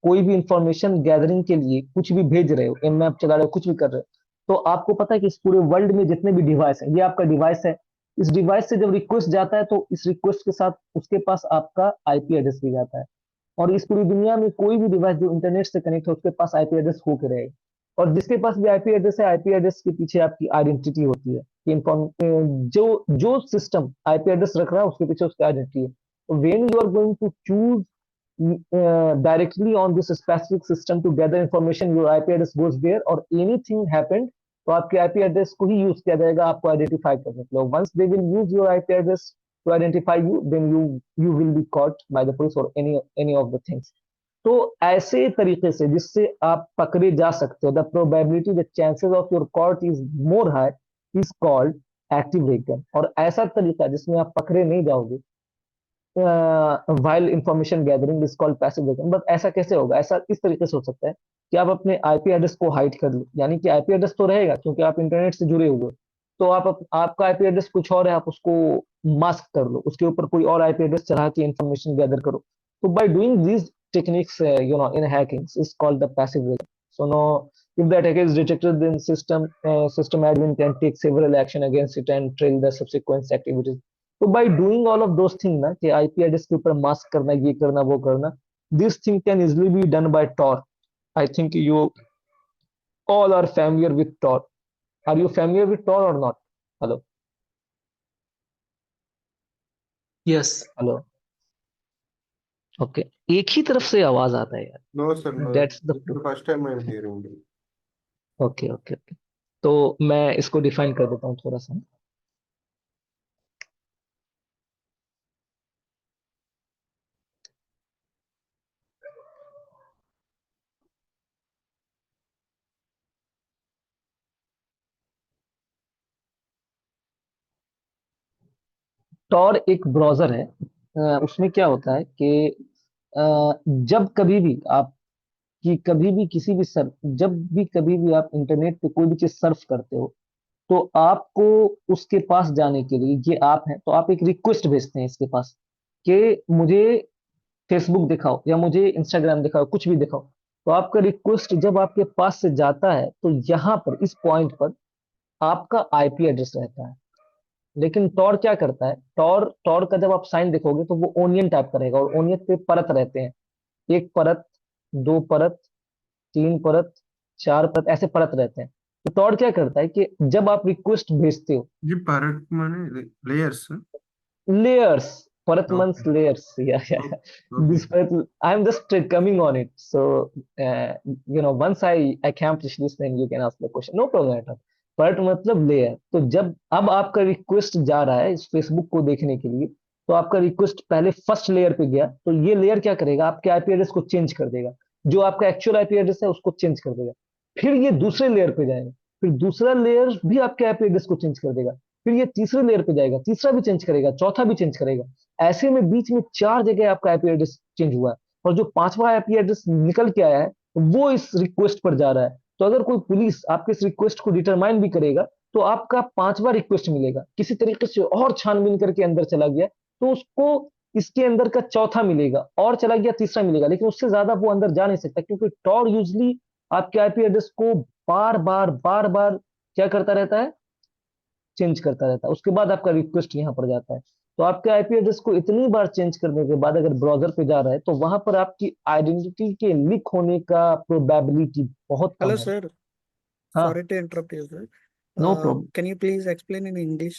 कोई भी इंफॉर्मेशन गैदरिंग के लिए कुछ भी भेज रहे हो, एमएप चला रहे हो, कुछ भी कर रहे हो, तो आपको पता है कि इस पूरे वर्ल्ड में जितने भी डिवाइस है, ये आपका डिवाइस है। इस डिवाइस से जब रिक्वेस्ट जाता है तो इस रिक्वेस्ट के साथ उसके पास आपका आईपी एड्रेस भी जाता है। और इस पूरी दुनिया में कोई भी डिवाइस जो इंटरनेट से कनेक्ट है उसके पास आईपी एड्रेस होकर रहेगा। और जिसके पास भी आईपी एड्रेस है, आईपी एड्रेस के पीछे आपकी आइडेंटिटी होती है कि जो जो सिस्टम आईपी एड्रेस रख रहा है उसके पीछे उसकी आइडेंटिटी है। तो when you are going to choose directly on this specific system to gather information, your IP address goes there और anything happened तो आपके IP address को ही यूज किया जाएगा आपको आइडेंटिफाई करने के लिए। Once they will use your IP address to identify you, then you will be caught by the police or any of the things. तो ऐसे तरीके से जिससे आप पकड़े जा सकते हो, the probability, the chances of your caught is more high, is called active recon। और ऐसा तरीका जिसमें आप पकड़े नहीं जाओगे while information gathering is called passive recon। But ऐसा कैसे होगा? ऐसा इस तरीके से हो सकता है कि आप अपने आईपी एड्रेस को हाइड कर लो, यानी कि आईपी एड्रेस तो रहेगा क्योंकि आप इंटरनेट से जुड़े हुए हो, तो आपका आईपी एड्रेस कुछ और है, आप उसको मास्क कर लो, उसके ऊपर कोई और आईपी एड्रेस चढ़ा के इंफॉर्मेशन गैदर करो। तो by doing these techniques in hacking is called the passive recon। So now if the attacker is detected, then system admin can take several action against it and trail the subsequent activities। तो bye doing all of those thing ना, कि IP address के ऊपर mask करना, ये करना वो करना, this thing can easily be done by Tor. I think you all are familiar with Tor। Are you familiar with Tor or not? Hello? Yes. Hello? Okay. एक ही तरफ से आवाज आता है यार। No, sir. No. That's the This is the first time I'm hearing it. Okay okay okay. तो मैं इसको डिफाइन कर देता हूँ थोड़ा सा। टॉर एक ब्राउजर है। उसमें क्या होता है कि जब कभी भी आप कि कभी भी किसी भी सर्फ जब भी कभी भी आप इंटरनेट पे कोई भी चीज सर्फ करते हो, तो आपको उसके पास जाने के लिए, ये आप है तो आप एक रिक्वेस्ट भेजते हैं इसके पास कि मुझे फेसबुक दिखाओ या मुझे इंस्टाग्राम दिखाओ, कुछ भी दिखाओ। तो आपका रिक्वेस्ट जब आपके पास से जाता है तो यहाँ पर इस पॉइंट पर आपका आईपी एड्रेस रहता है। लेकिन टॉर क्या करता है? टॉर टॉर का जब आप साइन देखोगे तो वो ओनियन टाइप का रहेगा और ओनियन पे परत रहते हैं, एक परत, दो परत, तीन परत, चार परत, ऐसे परत रहते हैं। तो टॉर क्या करता है कि जब आप रिक्वेस्ट भेजते हो, जी, parrot माने layers, sir? Layers, Paratman's Okay. layers. Yeah, yeah. Okay. This I'm just coming on it. So once I accomplish this, then you can ask the question. No problem at all. परट मतलब layer. तो जब अब आपका request जा रहा है इस Facebook को देखने के लिए, तो आपका रिक्वेस्ट पहले फर्स्ट लेयर पे गया, तो ये लेयर क्या करेगा, आपके आईपी एड्रेस को चेंज कर देगा, जो आपका एक्चुअल आईपी एड्रेस है उसको चेंज कर देगा। फिर ये दूसरे लेयर पे जाएगा, फिर दूसरा लेयर भी आपके आईपी एड्रेस को चेंज कर देगा, फिर ये तीसरे लेयर पे जाएगा, तीसरा भी चेंज करेगा, चौथा भी चेंज करेगा। ऐसे में बीच में 4 जगह आपका आईपी एड्रेस चेंज हुआ है, और जो 5वां आईपी एड्रेस निकल के आया है वो इस रिक्वेस्ट पर जा रहा है। तो अगर कोई पुलिस आपके इस रिक्वेस्ट को डिटरमाइन भी करेगा, तो आपका 5वां रिक्वेस्ट मिलेगा। किसी तरीके से और छानबीन करके अंदर चला गया, तो उसको इसके अंदर का चौथा मिलेगा, और चला गया तीसरा मिलेगा, लेकिन उससे ज्यादा वो अंदर जा नहीं सकता, क्योंकि टॉर यूजली आपके आईपी एड्रेस को बार बार क्या करता रहता है, चेंज करता रहता है। उसके बाद आपका रिक्वेस्ट यहाँ पर जाता है। तो आपके आईपी एड्रेस को इतनी बार चेंज करने के बाद अगर ब्राउजर पे जा रहा है, तो वहां पर आपकी आइडेंटिटी के लीक होने का प्रोबेबिलिटी बहुत कम Hello, है। sir. हाँ, Sorry to interrupt you, sir. No problem. Can you please explain in English?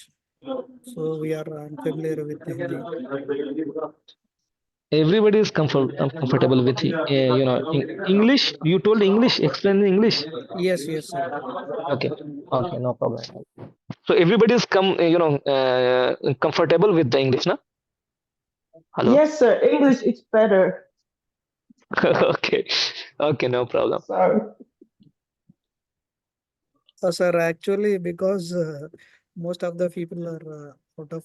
So we are unfamiliar with Hindi. Everybody is comfortable with English. You told English. Explain in English. Yes, yes, sir. Okay, okay, no problem. So everybody is comfortable with the English, na? Hello. Yes, sir. English is better. Okay, okay, no problem. Sorry. Sir, actually, because most of the people are out of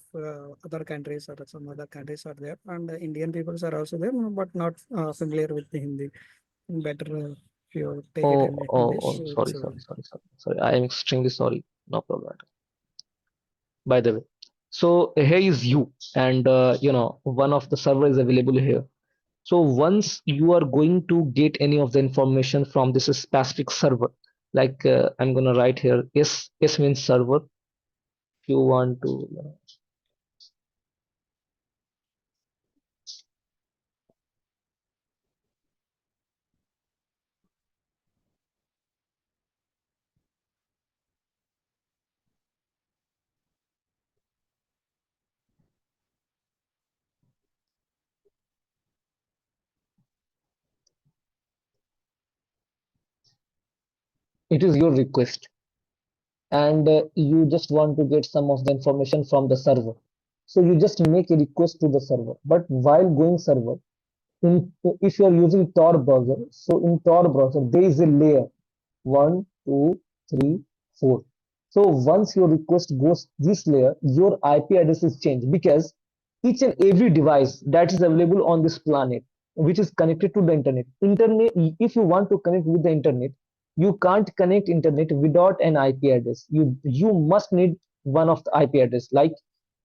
other countries or some other countries are there, and Indian peoples are also there, but not familiar with the Hindi. Better if you take it in English. Sorry. I am extremely sorry. No problem. By the way, so here is you, and one of the server is available here. So once you are going to get any of the information from this specific server, like I'm gonna write here, S means server. If you want to, it is your request, and you just want to get some of the information from the server. So you just make a request to the server. But while going server, if you are using Tor browser, so in Tor browser there is a layer 1, 2, 3, 4. So once your request goes this layer, your IP address is changed, because each and every device that is available on this planet, which is connected to the internet, if you want to connect with the internet, you can't connect internet without an IP address. You must need one of the IP address. Like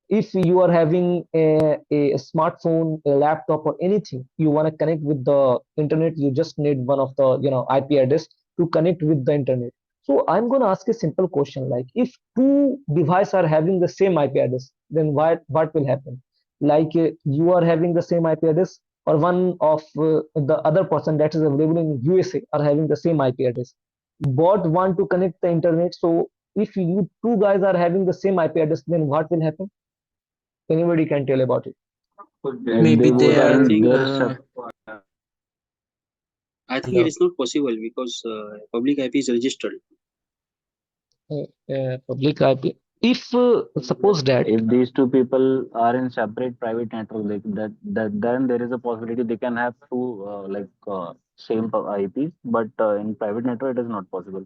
if you are having a smartphone, a laptop, or anything, you want to connect with the internet, you just need one of the IP address to connect with the internet. So I'm going to ask a simple question, like if two devices are having the same IP address, then what will happen? Like you are having the same IP address, or one of the other person that is available in USA are having the same IP address. Both want to connect the internet. So if you two guys are having the same IP address, then what will happen? Anybody can tell about it. Maybe they I are think there. I think it is not possible because public IP is registered. Public IP. If suppose that If these two people are in separate private network, then there is a possibility they can have two same IPs, but in private network it is not possible.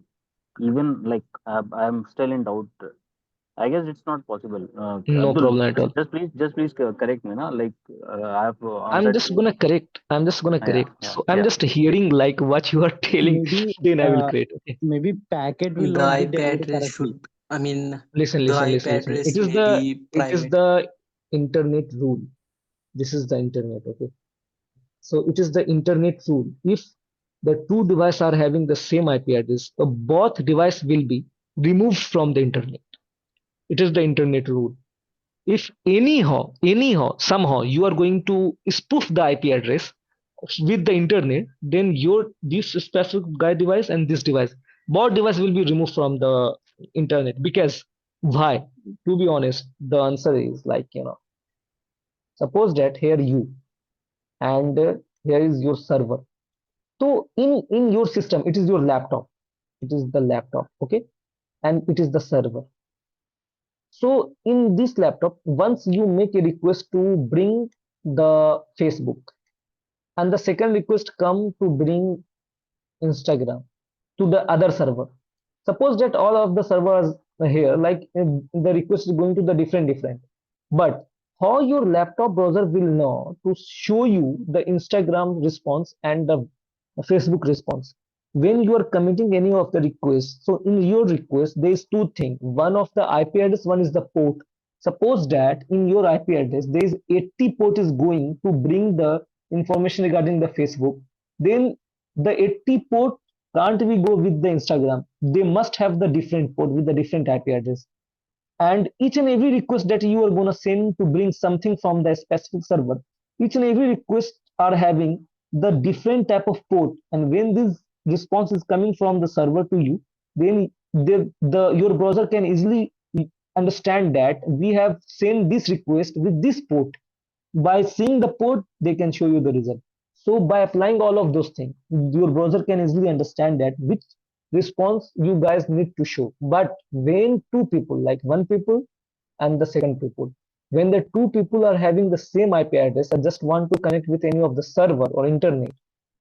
Even like I'm still in doubt. I guess it's not possible. no Abdul, problem at all. just please correct me, na? Like I have I'm just gonna correct. So I'm just hearing like what you are telling. Maybe Then I will create. Okay. maybe packet will The not be IP delivered address correctly. should, I mean, Listen. the IP It address is may be it is private. the internet rule. This is the internet. Okay. So it is the internet rule. If the two devices are having the same IP address, both device will be removed from the internet. It is the internet rule. If anyhow, somehow you are going to spoof the IP address with the internet, then this specific guy device and this device, both device will be removed from the internet. Because why? To be honest, the answer is like Suppose that here you, and here is your server. So in your system, it is your laptop. It is the laptop, okay, and it is the server. So in this laptop, once you make a request to bring the Facebook, and the second request come to bring Instagram to the other server. Suppose that all of the servers here, like the request is going to the different, but how your laptop browser will know to show you the Instagram response and the Facebook response when you are committing any of the requests. So in your request, there is two things. One of the IP address, one is the port. Suppose that in your IP address, there is 80 port is going to bring the information regarding the Facebook. Then the 80 port can't we go with the Instagram? They must have the different port with the different IP address. And each and every request that you are going to send to bring something from the specific server, each and every request are having the different type of port. And when this response is coming from the server to you, then your browser can easily understand that we have sent this request with this port. By seeing the port, they can show you the result. So by applying all of those things, your browser can easily understand that which response you guys need to show. But when two people, like one people and the second people, when the two people are having the same IP address and just want to connect with any of the server or internet,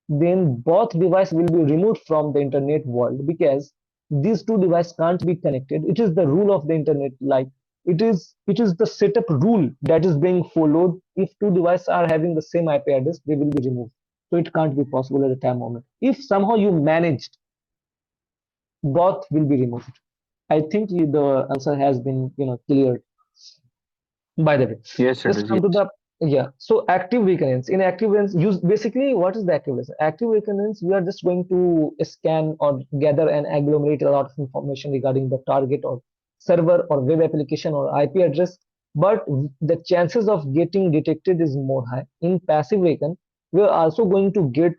then both device will be removed from the internet world, because these two devices can't be connected. It is the rule of the internet. Like it is the setup rule that is being followed. If two devices are having the same IP address, they will be removed. So it can't be possible at a time moment. If somehow you managed, both will be removed. I think the answer has been cleared. By the way, Yes, it let's is. come to Yes. the, yeah. So active recurrence. In active recurrence, use basically what is the active recurrence? Active recurrence, we are just going to scan or gather and agglomerate a lot of information regarding the target or server or web application or IP address, but the chances of getting detected is more high. In passive recon, we are also going to get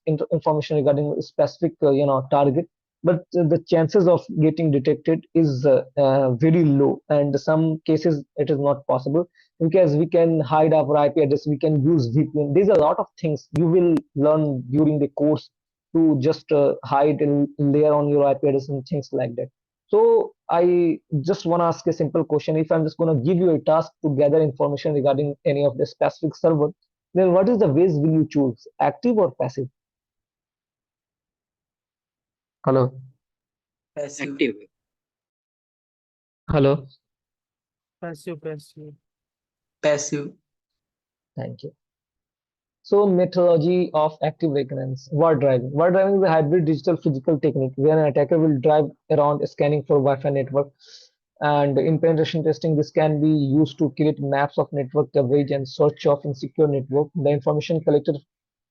information regarding a specific target, but the chances of getting detected is very low, and some cases it is not possible, because we can hide our IP address, we can use VPN. There's a lot of things you will learn during the course to just hide and layer on your IP address and things like that. So I just want to ask a simple question. If I'm just going to give you a task to gather information regarding any of the specific server, then what is the ways will you choose, active or passive? Hello. Passive. Active. Hello. Passive, passive. Passive. Thank you. So methodology of active recurrence, word driving. Word driving is a hybrid digital physical technique where an attacker will drive around scanning for Wi-Fi network. And in penetration testing, this can be used to create maps of network coverage and search of insecure network. The information collected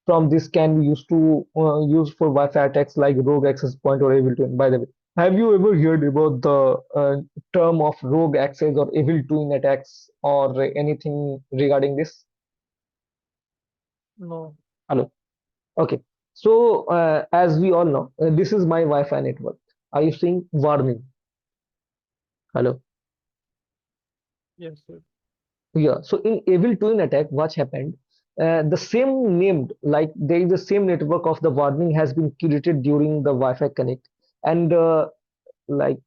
from this can be used to use for Wi-Fi attacks like rogue access point or evil twin. By the way, have you ever heard about the term of rogue access or evil twin attacks or anything regarding this? No. Hello. Okay. So as we all know, this is my Wi-Fi network. Are you seeing warning? Hello. Yes, sir. Yeah. So in evil twin attack, what happened? The same named, like there is the same network of the warning has been created during the Wi-Fi connect, and like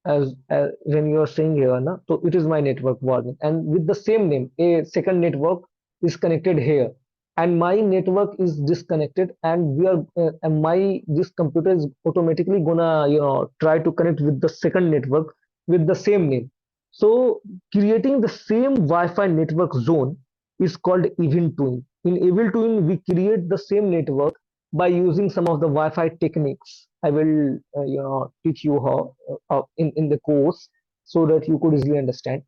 as when you are saying here, na, so it is my network warning, and with the same name, a second network is connected here, and my network is disconnected, and we are and my this computer is automatically gonna try to connect with the second network with the same name. So creating the same Wi-Fi network zone is called evil twin. In evil twin, we create the same network by using some of the Wi-Fi techniques. I will teach you how in the course, so that you could easily understand.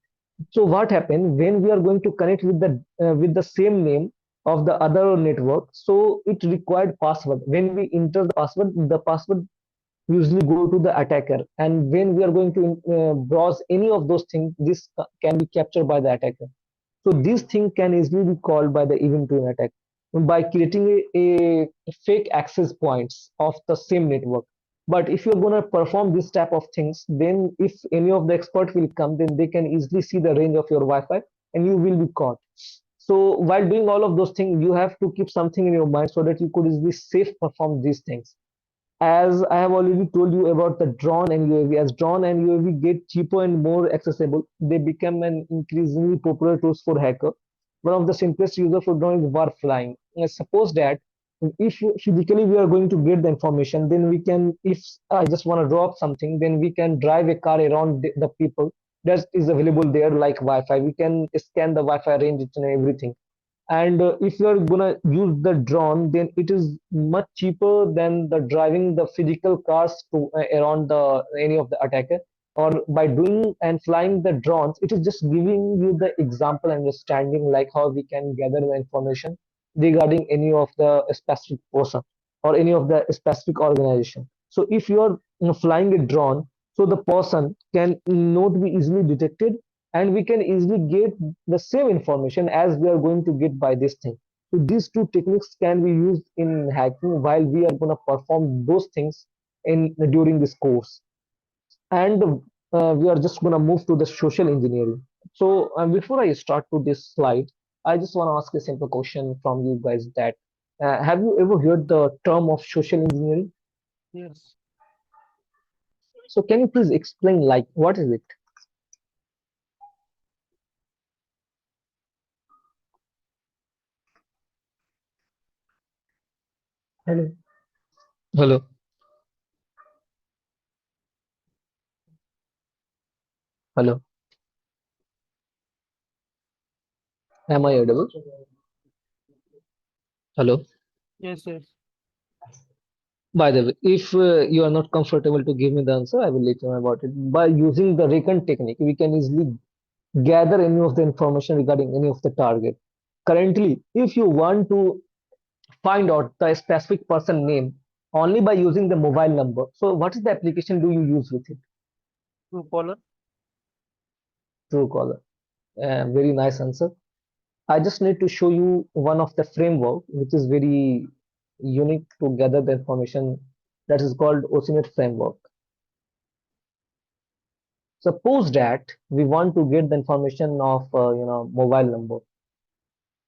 So what happened when we are going to connect with the same name of the other network? So it required password. When we enter the password usually go to the attacker, and when we are going to browse any of those things, this can be captured by the attacker. So this thing can easily be called by the event twin attack by creating a fake access points of the same network. But if you're going to perform this type of things, then if any of the expert will come, then they can easily see the range of your Wi-Fi and you will be caught. So while doing all of those things, you have to keep something in your mind so that you could easily safe perform these things. As I have already told you about the drone and UAV, as drone and UAV get cheaper and more accessible, they become an increasingly popular tools for hacker. One of the simplest user for drone is war flying. Suppose that if physically we are going to get the information, then we can, if I just want to drop something, then we can drive a car around the people that is available there like Wi-Fi. We can scan the Wi-Fi range and everything. And if you are gonna use the drone, then it is much cheaper than the driving the physical cars to around the any of the attacker. Or by doing and flying the drones, it is just giving you the example understanding like how we can gather the information regarding any of the specific person or any of the specific organization. So if you are flying a drone, so the person can not be easily detected, and we can easily get the same information as we are going to get by this thing. So these two techniques can be used in hacking while we are going to perform those things in during this course. And we are just going to move to the social engineering. So before I start to this slide, I just want to ask a simple question from you guys that have you ever heard the term of social engineering? Yes. So can you please explain like what is it? Hello. Hello. Hello. Am I audible? Hello. Yes, yes. By the way, if you are not comfortable to give me the answer, I will let you know about it. By using the Recon technique, we can easily gather any of the information regarding any of the target. Currently, if you want to find out the specific person name only by using the mobile number, so what is the application do you use with it? Truecaller. Truecaller. Very nice answer. I just need to show you one of the framework which is very unique to gather the information, that is called OSINT framework. Suppose that we want to get the information of mobile number.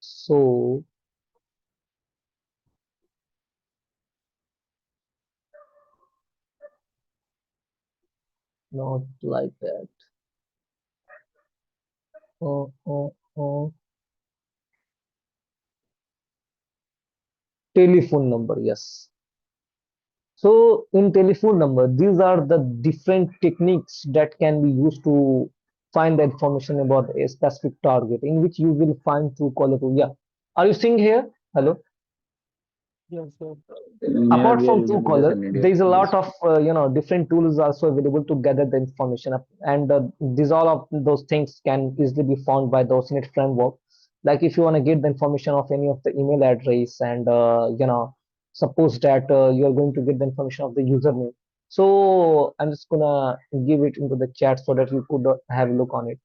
So not like that. Uh, uh, uh, Telephone number, yes. So in telephone number, these are the different techniques that can be used to find the information about a specific target, in which you will find true caller to. Yeah. Are you seeing here? Hello. Yes, yes. Yeah, Apart we are from using this Truecaller, in India. there is a Yes. lot of different tools also available to gather the information up, and these all of those things can easily be found by the OSINT framework. Like if you want to get the information of any of the email address, and suppose that you are going to get the information of the username. So I'm just gonna give it into the chat so that you could have a look on it.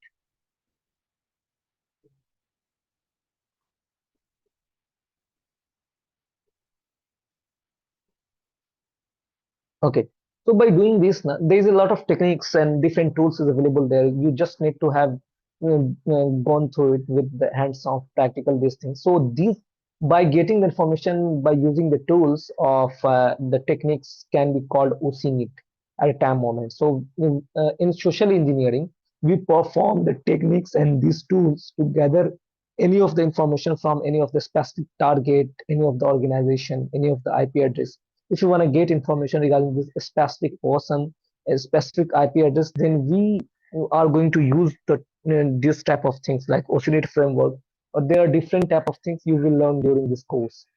Okay. So by doing this, there is a lot of techniques and different tools is available there. You just need to have gone through it with the hands-on practical these things. So these, by getting the information by using the tools of the techniques can be called OSINT at a time moment. So in social engineering, we perform the techniques and these tools to gather any of the information from any of the specific target, any of the organization, any of the IP address. If you want to get information regarding this specific person, a specific IP address, then we are going to use this type of things like OSINT framework, or there are different type of things you will learn during this course.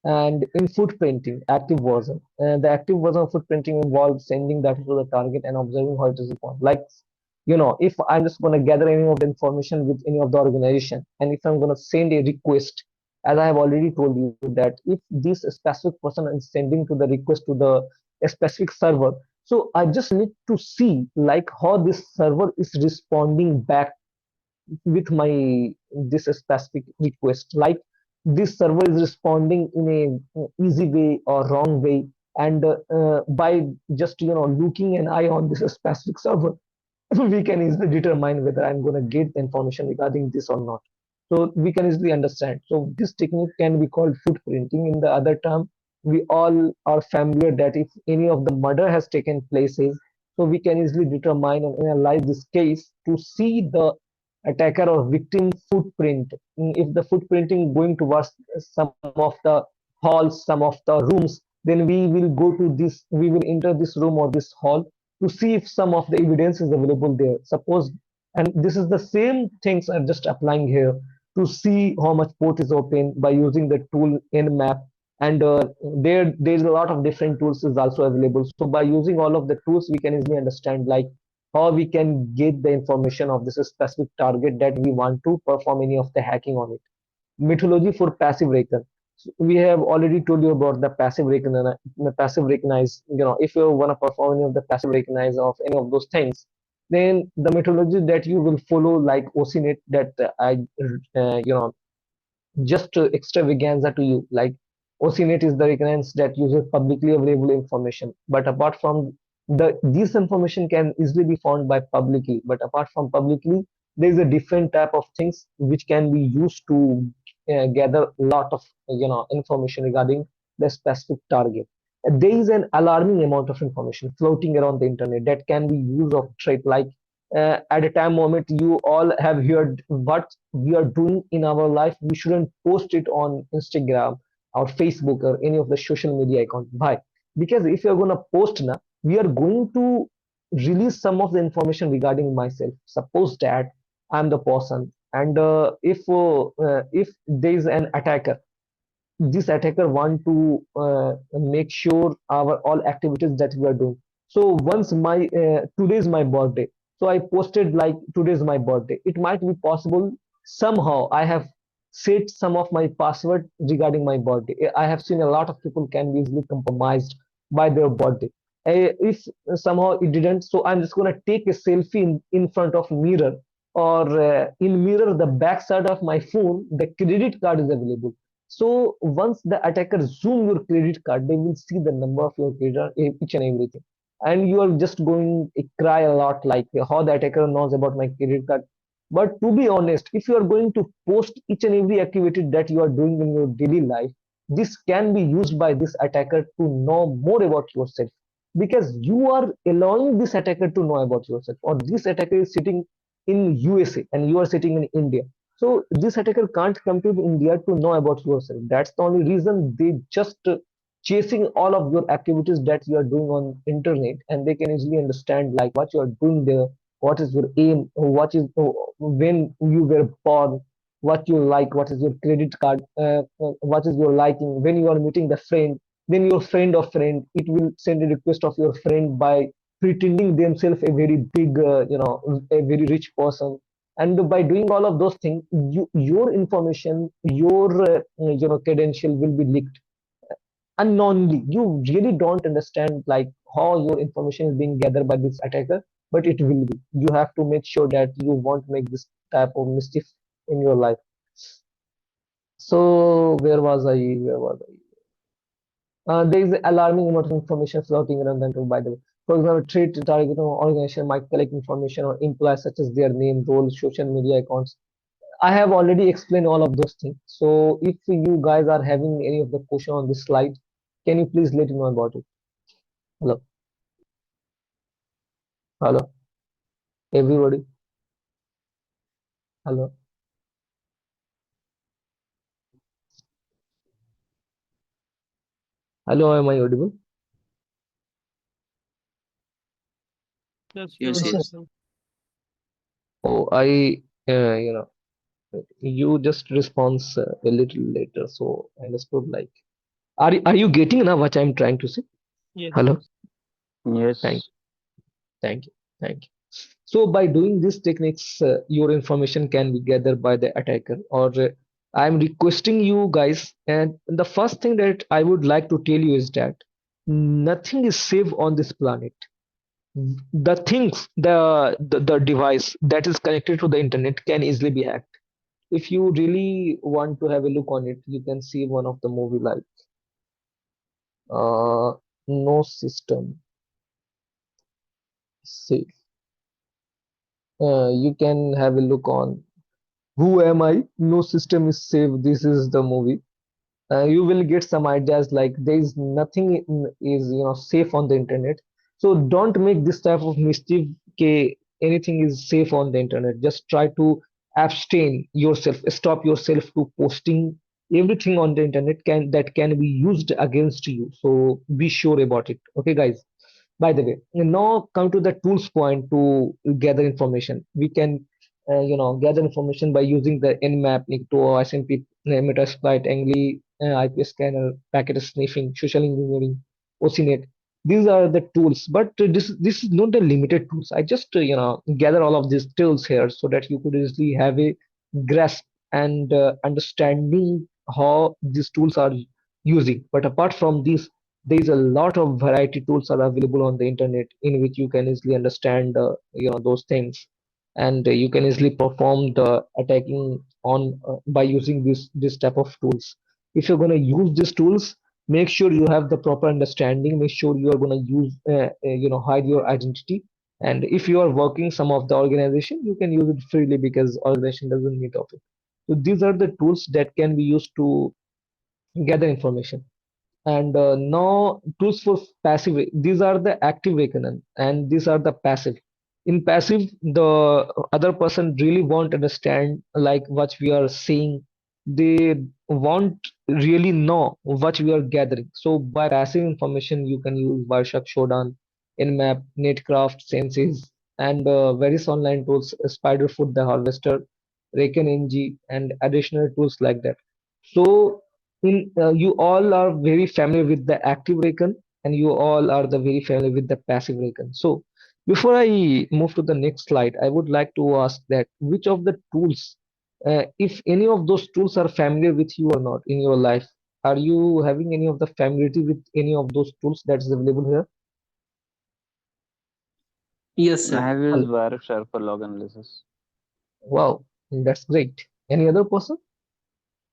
And in footprinting, active version, the active version of footprinting involves sending data to the target and observing how it is respond. Like, if I'm just going to gather any of the information with any of the organization, and if I'm going to send a request, as I have already told you that if this specific person is sending to the request to the specific server, so I just need to see like how this server is responding back with my this specific request, like this server is responding in a easy way or wrong way, and by just looking an eye on this specific server, we can easily determine whether I'm going to get the information regarding this or not. So we can easily understand. So this technique can be called footprinting. In the other term, we all are familiar that if any of the murder has taken places, so we can easily determine and analyze this case to see the attacker or victim footprint. If the footprinting going towards some of the halls, some of the rooms, then we will go to this, we will enter this room or this hall to see if some of the evidence is available there. Suppose, and this is the same things I'm just applying here to see how much port is open by using the tool Nmap, and there's a lot of different tools is also available. So by using all of the tools, we can easily understand like how we can get the information of this specific target that we want to perform any of the hacking on it. Methodology for passive recon. So we have already told you about the passive recon, the passive recognize. If you want to perform any of the passive recognize of any of those things, then the methodology that you will follow, like OSINT, that I just extravaganza to you. Like OSINT is the recurrence that uses publicly available information. But apart from this information can easily be found by publicly. But apart from publicly, there is a different type of things which can be used to gather a lot of information regarding the specific target. There is an alarming amount of information floating around the internet that can be used of threat. Like at a time moment, you all have heard what we are doing in our life. We shouldn't post it on Instagram or Facebook or any of the social media account. Why? Because if you're gonna post now, we are going to release some of the information regarding myself. Suppose that I'm the person, and if there is an attacker, this attacker want to make sure our all activities that we are doing. So once my today is my birthday, so I posted like today is my birthday. It might be possible somehow I have set some of my password regarding my birthday. I have seen a lot of people can be easily compromised by their birthday. If somehow it didn't, so I'm just gonna take a selfie in front of mirror, or in mirror the back side of my phone, the credit card is available. So once the attacker zoom your credit card, they will see the number of your credit, each and everything, and you are just going to cry a lot, like how the attacker knows about my credit card. But to be honest, if you are going to post each and every activity that you are doing in your daily life, this can be used by this attacker to know more about yourself, because you are allowing this attacker to know about yourself, or this attacker is sitting in USA and you are sitting in India, so this attacker can't come to India to know about yourself. That's the only reason they just chasing all of your activities that you are doing on internet, and they can easily understand like what you are doing there, what is your aim, what is when you were born, what you like, what is your credit card, what is your liking. When you are meeting the friend, then your friend of friend, it will send a request of your friend by pretending themselves a very big, a very rich person, and by doing all of those things, your information, your credential will be leaked unknowingly. You really don't understand like how your information is being gathered by this attacker, but it will be. You have to make sure that you won't make this type of mischief in your life. So where was I? There is alarming amount of information floating around the internet, by the way. For example, threat target organization might collect information on employees such as their name, role, social media accounts. I have already explained all of those things. So if you guys are having any of the question on this slide, can you please let me know about it? Hello, hello, everybody. Hello, hello. Am I audible? Yes, Yes, you're yes. audible. Oh, you know, you just response a little later, so I understood. Like, are you getting now what I'm trying to say? Yes, Hello, yes. thank, Yes. thank you, thank you. So by doing these techniques, your information can be gathered by the attacker. Or I'm requesting you guys, and the first thing that I would like to tell you is that nothing is safe on this planet. The things, the device that is connected to the internet can easily be hacked. If you really want to have a look on it, you can see one of the movie like uh, No System Safe. You can have a look on Who Am I? No System is Safe. This is the movie. You will get some ideas like there is nothing is safe on the internet. So don't make this type of mischief. Anything is safe on the internet. Just try to abstain yourself, stop yourself to posting everything on the internet can be used against you. So be sure about it. Okay, guys. By the way, now come to the tools point to gather information. We can, gather information by using the Nmap, Nikto, OSINT, Metasploit, Angli, IP scanner, packet sniffing, social engineering, OSINT. These are the tools, but this is not the limited tools. I just gather all of these tools here so that you could easily have a grasp and understanding how these tools are using. But apart from this, there is a lot of variety tools are available on the internet in which you can easily understand those things, and you can easily perform the attacking on by using this type of tools. If you're going to use these tools, make sure you have the proper understanding. Make sure you are going to use hide your identity. And if you are working some of the organization, you can use it freely because organization doesn't need of it. So these are the tools that can be used to gather information. And now tools for passive, these are the active reckoner and these are the passive. In passive, the other person really won't understand like what we are saying. They won't really know what we are gathering. So by passive information, you can use Warshak, Shodan, Nmap, Netcraft, Senses, and various online tools, Spiderfoot, the Harvester, Recon NG, and additional tools like that. So you all are very familiar with the active Recon, and you all are the very familiar with the passive Recon. So before I move to the next slide, I would like to ask that which of the tools, if any of those tools are familiar with you or not in your life, are you having any of the familiarity with any of those tools that is available here? Yes, I sir. have used Hello. Wireshark for log analysis. Wow, that's great. Any other person?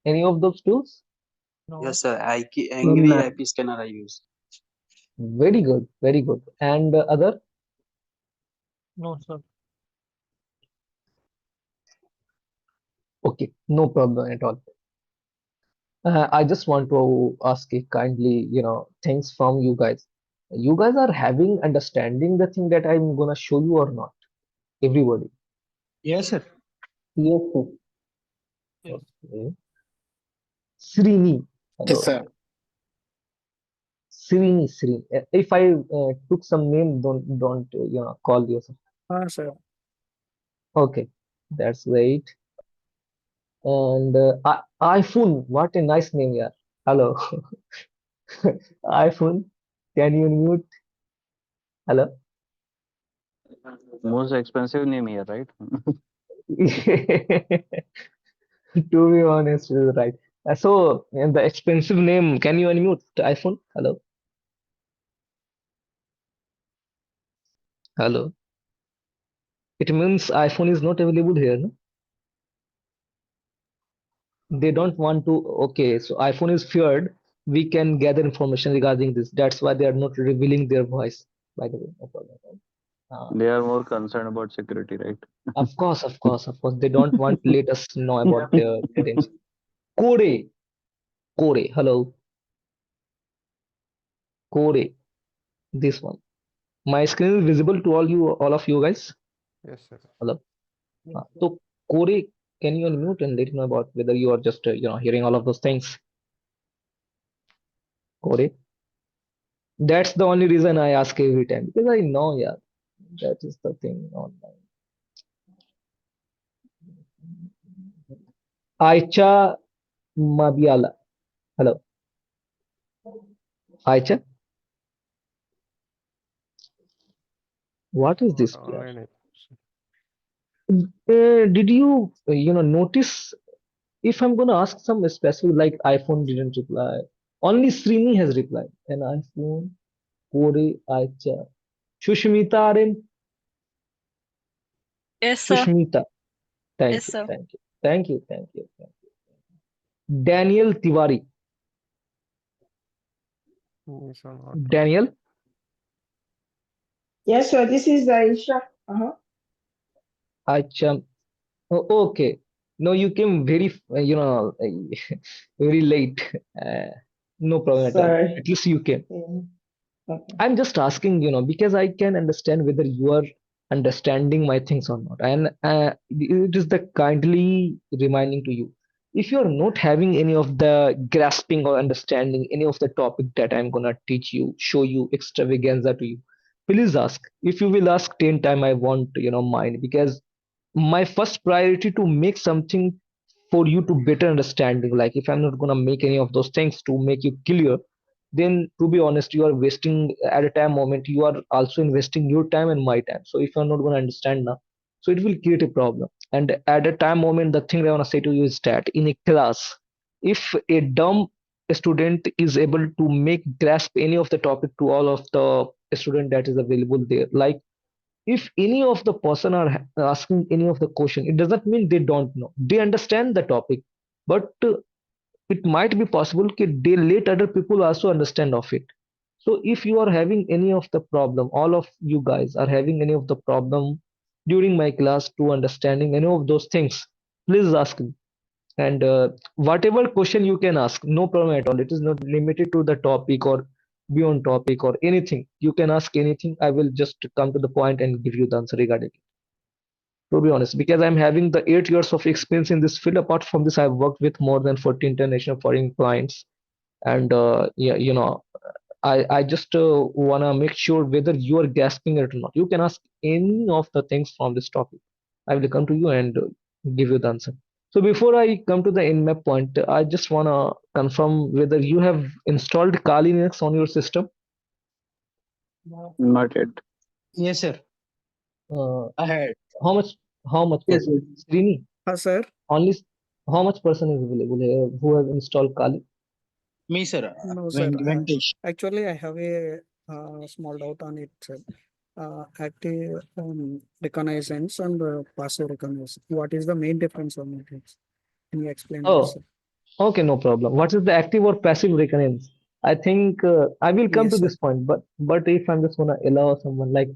Any of those tools? No, Yes, sir. Angry Nmap. IP scanner I use. Very good, very good. And other? no, sir. Okay, no problem at all. I just want to ask a kindly, things from you guys. You guys are having understanding the thing that I'm gonna show you or not? Everybody. Yes, sir. Yes, sir. Yes. Okay. Srini. Yes, Hello. sir. Srini. If I took some name, don't call yourself. Sir. Okay, that's great. And iPhone, what a nice name, yeah. Hello. iPhone, can you unmute? Hello. Most expensive name here, right? To be honest, you're right. So, and the expensive name, can you unmute the iPhone? Hello, hello. It means iPhone is not available here. No? They don't want to. Okay, so iPhone is feared. We can gather information regarding this. That's why they are not revealing their voice. By the way, no problem. Uh, They are more concerned about security, right? of course. They don't want to let us know about their credentials. Kore, Kore. Hello, Kore. This one. My screen is visible to all of you guys. Yes, sir. Hello. Yes, sir. So Corey, can you unmute and let me know about whether you are just hearing all of those things? Corey, that's the only reason I ask every time because I know, yeah, that is the thing online. Aicha Mabiala. Hello, Aicha. What is this, player? Online. Did you notice if I'm gonna ask some specific like iPhone didn't reply, only Srini has replied. An iPhone, Corey, Aicha, Shushmita Aren, Yes, sir. Shushmita. Yes, Thank you, sir. thank you, thank you, thank you, thank you. Daniel Tiwari. Yes, sir. Not on. Daniel, Yes, sir. This is Aisha. Uh-huh. Achha. Oh, okay. No, you came very, very late. Uh, no problem at all. Sorry. At least you came. Yeah. Okay. I'm just asking, because I can understand whether you are understanding my things or not. And it is the kindly reminding to you. If you're not having any of the grasping or understanding any of the topic that I'm gonna teach you, show you extravaganza to you, please ask. If you will ask 10 times, I won't, mind, because my first priority to make something for you to better understanding. Like if I'm not gonna make any of those things to make you clear, then to be honest, you are wasting at a time moment. You are also investing your time and my time. So if you're not gonna understand now, so it will create a problem. And at a time moment, the thing I wanna say to you is that in a class, if a dumb student is able to make grasp any of the topic to all of the student that is available there, like if any of the person are asking any of the question, it doesn't mean they don't know, they understand the topic, but it might be possible that they let other people also understand of it. So if you are having any of the problem, all of you guys are having any of the problem during my class to understanding any of those things, please ask me. And whatever question you can ask, no problem at all. It is not limited to the topic or beyond topic or anything. You can ask anything. I will just come to the point and give you the answer regarding it. To be honest, because I'm having the 8 years of experience in this field. Apart from this, I've worked with more than 40 international foreign clients. And yeah, I just wanna make sure whether you are grasping it or not. You can ask any of the things from this topic. I will come to you and give you the answer. So before I come to the Nmap point, I just wanna confirm whether you have installed Kali Linux on your system. Not yet. Yes, sir. Uh, I had. how much? How much Yes, person? Srini, Sir. only how much person is available here who have installed Kali? Me, sir. No, sir. Venkatesh. Actually, I have a small doubt on it, sir. Active reconnaissance and passive reconnaissance. What is the main difference on it? Can you explain it, Oh, sir? okay, no problem. What is the active or passive reconnaissance? I think I will come to Yes, sir. this point, but if I'm just gonna allow someone like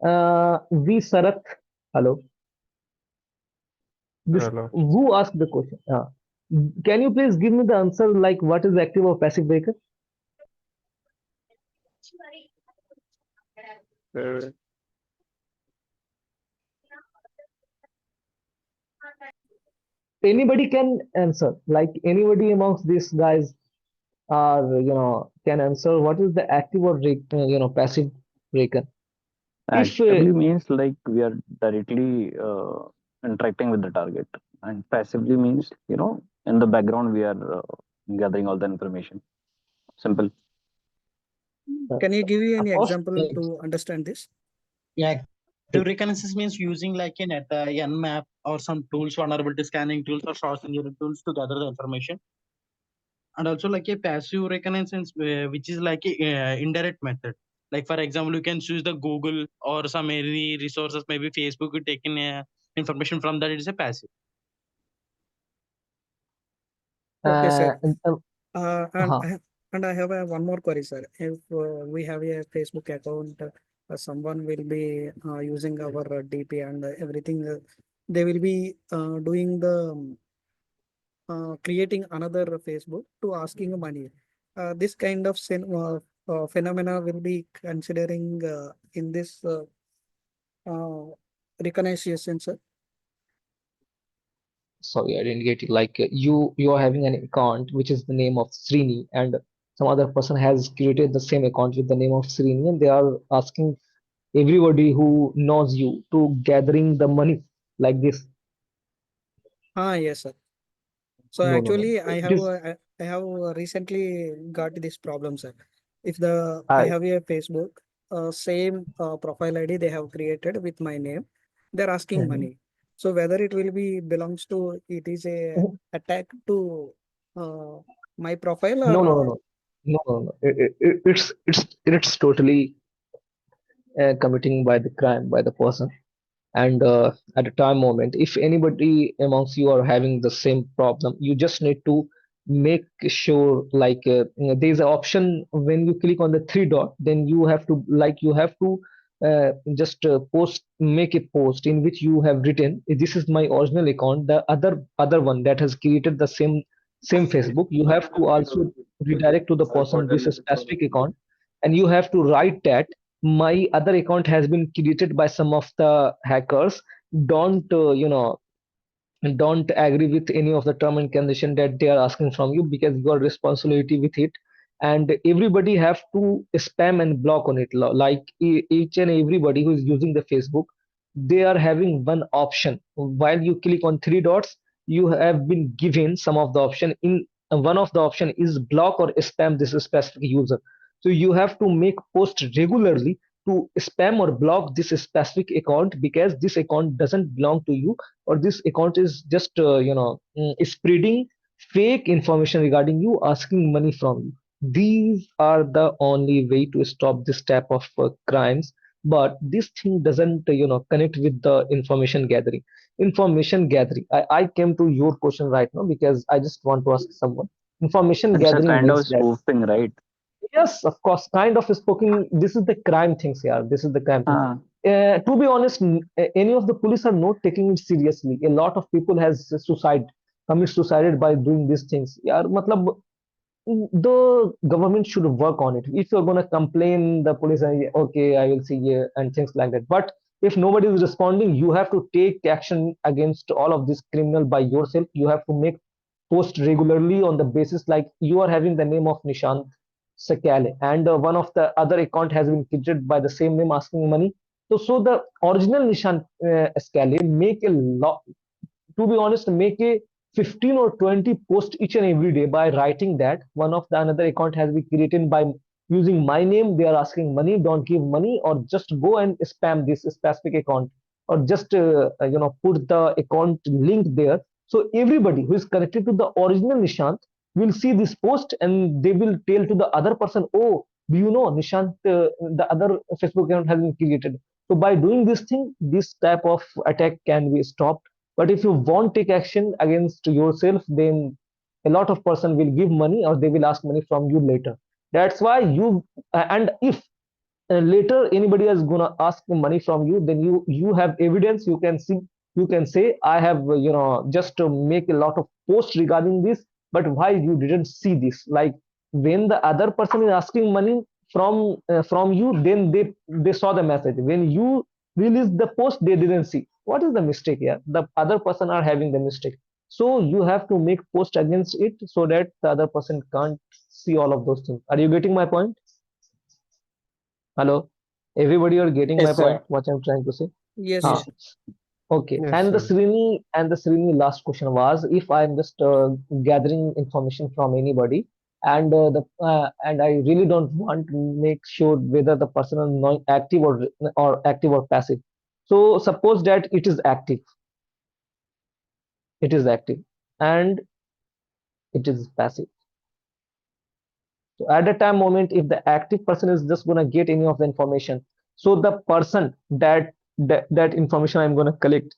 V Sarath, hello, this Hello. who asked the question? Can you please give me the answer like what is active or passive breaker? Uh, Anybody can answer. Like anybody amongst these guys are can answer what is the active or passive breaker? If Actively means like we are directly interacting with the target, and passively means in the background we are gathering all the information. Simple. Can you give me any of example to understand this? Yeah. To reconnaissance means using like a net, Nmap or some tools, vulnerability scanning tools or source engineering tools to gather the information. And also like a passive reconnaissance, which is like a indirect method. Like for example, you can choose the Google or some any resources, maybe Facebook, you taking information from that. It is a passive. Okay, sir. and, Uh, and uh, I have, and I have one more query, sir. If we have a Facebook account, someone will be using our DP and everything. They will be doing the creating another Facebook to asking money. This kind of phenomena will be considering in this uh, reconnaissance, sir. sorry, I didn't get it. Like you are having an account which is the name of Srini, and some other person has created the same account with the name of Srini, and they are asking everybody who knows you to gathering the money like this. Yes, sir. So No, no, no. actually, It is I have recently got this problem, sir. If I I. have a Facebook, same profile ID they have created with my name, they're asking Mhm. money. So whether it will be belongs to it is a attack to uh, my profile or No, no, no, no, no, no, no. It's totally committing by the crime by the person. And at a time moment, if anybody amongst you are having the same problem, you just need to make sure there's an option when you click on the three dot, then you have to just make a post in which you have written, this is my original account, the other one that has created the same Facebook, you have to also redirect to the person this specific account, and you have to write that my other account has been created by some of the hackers. Don't don't agree with any of the term and condition that they are asking from you, because your responsibility with it, and everybody have to spam and block on it. Like each and everybody who is using the Facebook, they are having one option. While you click on three dots, you have been given some of the option. In one of the option is block or spam this specific user. So you have to make post regularly to spam or block this specific account, because this account doesn't belong to you, or this account is just spreading fake information regarding you, asking money from you. These are the only way to stop this type of crimes. But this thing doesn't connect with the information gathering. I came to your question right now because I just want to ask someone. Information It's a gathering kind means of that, spoofing, right? yes, of course, kind of spoken. This is the crime things here. This is the crime thing. Ah, To be honest, any of the police are not taking it seriously. A lot of people has commit suicide by doing these things. Yeah, matlab, the government should work on it. If you're gonna complain, the police are okay, I will see you and things like that. But if nobody is responding, you have to take action against all of this criminal by yourself. You have to make post regularly on the basis like you are having the name of Nishant Sakale, and one of the other account has been created by the same name asking money. So the original Nishant Sakale make a lot, to be honest, make a 15 or 20 posts each and every day by writing that one of the another account has been created by using my name. They are asking money, don't give money, or just go and spam this specific account, or just put the account link there. So everybody who is connected to the original Nishant will see this post, and they will tell to the other person, oh, do you know Nishant, the other Facebook account has been created. So by doing this thing, this type of attack can be stopped. But if you won't take action against yourself, then a lot of person will give money, or they will ask money from you later. That's why you, and if later anybody is gonna ask money from you, then you have evidence. You can see, you can say, I have just to make a lot of posts regarding this, but why you didn't see this? Like when the other person is asking money from you, then they saw the message. When you release the post, they didn't see. What is the mistake here? The other person are having the mistake. So you have to make post against it so that the other person can't see all of those things. Are you getting my point? Hello, everybody are getting my Yes, point, sir. what I'm trying to say? Yes, Huh. Yes. yes. Okay. Yes, And the sir. Srini last question was, if I'm just gathering information from anybody, and and I really don't want to make sure whether the person is non active or active or passive. So suppose that it is active, and it is passive. So at the time moment, if the active person is just gonna get any of the information, so the person that information I'm gonna collect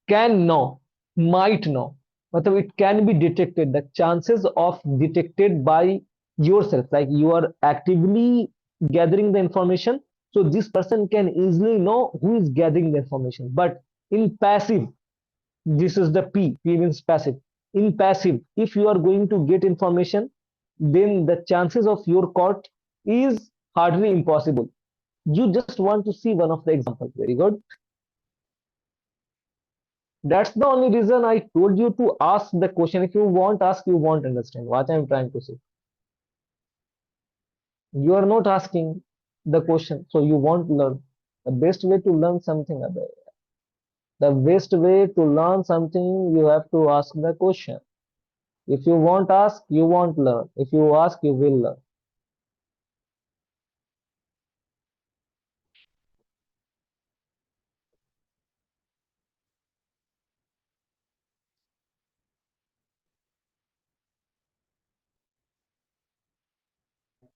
can know, might know, but it can be detected. The chances of detected by yourself, like you are actively gathering the information, so this person can easily know who is gathering the information. But in passive, this is the P means passive. In passive, if you are going to get information, then the chances of your caught is hardly impossible. You just want to see one of the examples. Very good. That's the only reason I told you to ask the question. If you won't ask, you won't understand what I'm trying to say. You are not asking the question, so you won't learn. The best way to learn something, the best way to learn something, you have to ask the question. If you won't ask, you won't learn. If you ask, you will learn.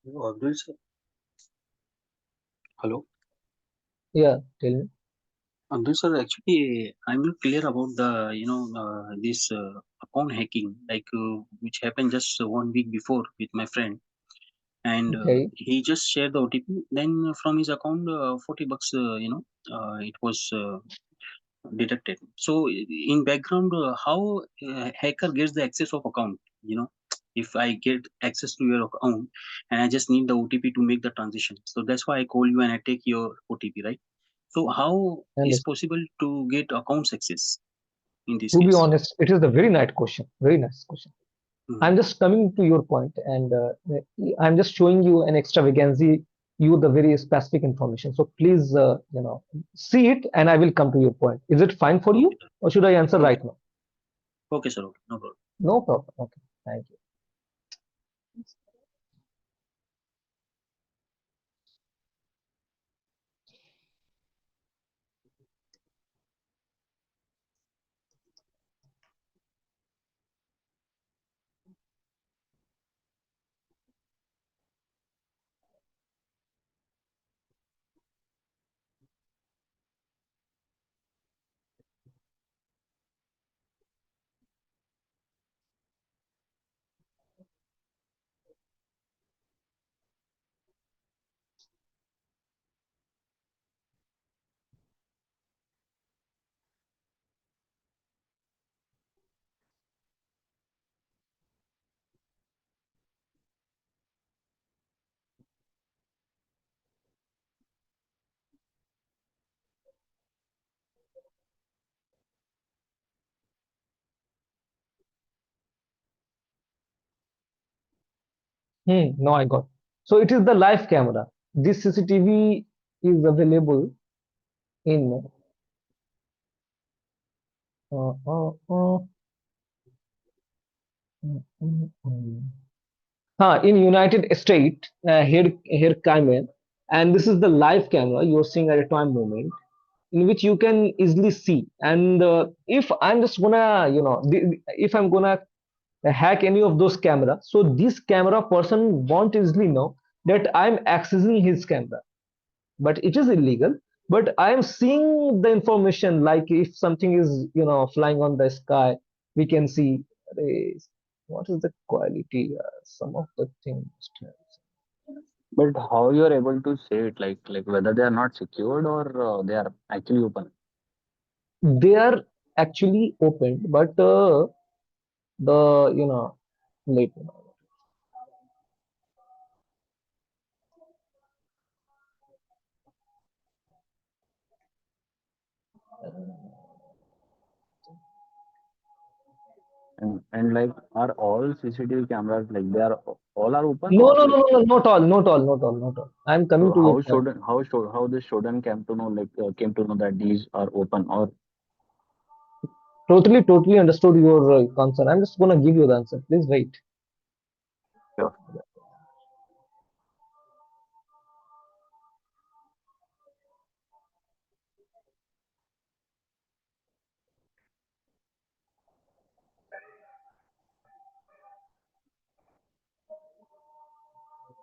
Abdul sir, hello. Yeah, tell me. Abdul sir, actually, I'm not clear about the this account hacking, like which happened just 1 week before with my friend. and Okay. he just shared the OTP. Then from his account, $40, it was detected. So in background, how hacker gets the access of account? If I get access to your account and I just need the OTP to make the transition, so that's why I call you and I take your OTP, right? So how is Understood. possible to get accounts access in this To be case? honest, it is a very nice question. Very nice question. Mhm. I'm just coming to your point, and I'm just showing you an extravagancy, you the very specific information. So please, see it, and I will come to your point. Is it fine for Okay, you, or should I answer okay, right now? okay, sir. Okay, no problem. No problem. Okay, thank you. No, I got. So it is the live camera. This CCTV is available in uh, uh, uh, in United States, here Cayman, and this is the live camera you're seeing at a time moment in which you can easily see. And if I'm just gonna, if I'm gonna hack any of those cameras, so this camera person won't easily know that I'm accessing his camera, but it is illegal. But I am seeing the information, like if something is, flying on the sky, we can see. What is the quality? Some of the things. But how you are able to say it, like whether they are not secured or they are actually open? They are actually opened, but the late. And like, are all CCTV cameras like they are all are open, No, or no, like, no, no, not all, not all, not all, not all. I'm coming so to your point. how this Shodan came to know that these are open, or Totally understood your concern. I'm just gonna give you the answer. Please wait. yeah.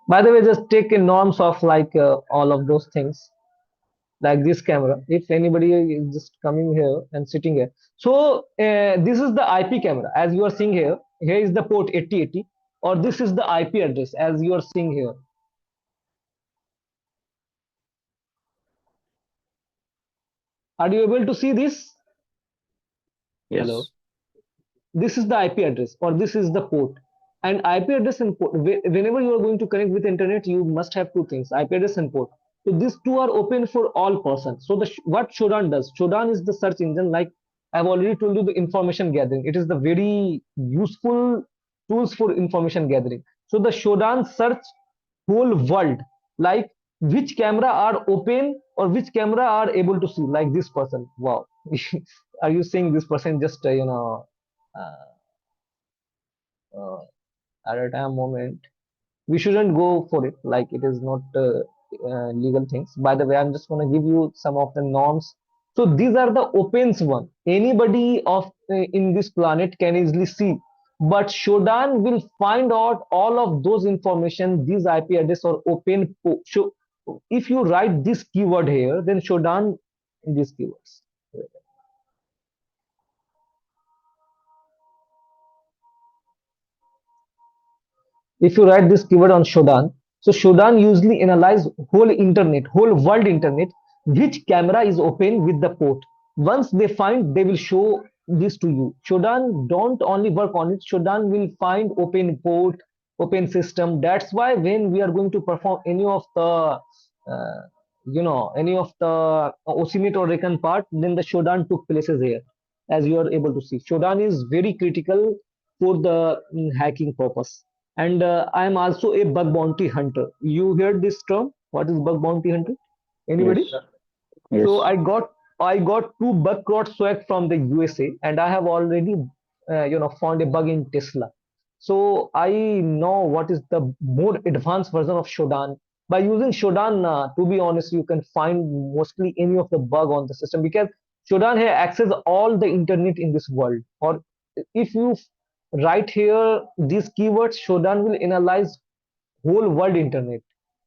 By the way, just take a norms of like all of those things, like this camera. If anybody is just coming here and sitting here, so this is the IP camera as you are seeing here. Here is the port 8080, or this is the IP address as you are seeing here. Are you able to see this? Hello. Yes. This is the IP address, or this is the port. And IP address and port, whenever you are going to connect with internet, you must have two things: IP address and port. So these two are open for all persons. So what Shodan does, Shodan is the search engine. Like I've already told you, the information gathering. It is the very useful tools for information gathering. So the Shodan search whole world, like which camera are open or which camera are able to see, like this person. Wow. Are you saying this person just uh, uh, at a time moment? We shouldn't go for it, like it is not legal things. By the way, I'm just going to give you some of the norms. So these are the opens one. Anybody of in this planet can easily see, but Shodan will find out all of those information. These IP address or open. So if you write this keyword here, then Shodan in these keywords. If you write this keyword on Shodan, So Shodan usually analyze whole internet, whole world internet, which camera is open with the port. Once they find, they will show this to you. Shodan don't only work on it. Shodan will find open port, open system. That's why when we are going to perform any of the any of the OSINT or Recon part, then the Shodan took places here, as you are able to see. Shodan is very critical for the hacking purpose. And I am also a bug bounty hunter. You heard this term? What is bug bounty hunter? Yes. Anybody? So Yes. I got two bug crowd swag from the USA, and I have already found a bug in Tesla. So I know what is the more advanced version of Shodan. By using Shodan, to be honest, you can find mostly any of the bug on the system, because Shodan here access all the internet in this world. Or if you write here these keywords, Shodan will analyze whole world internet.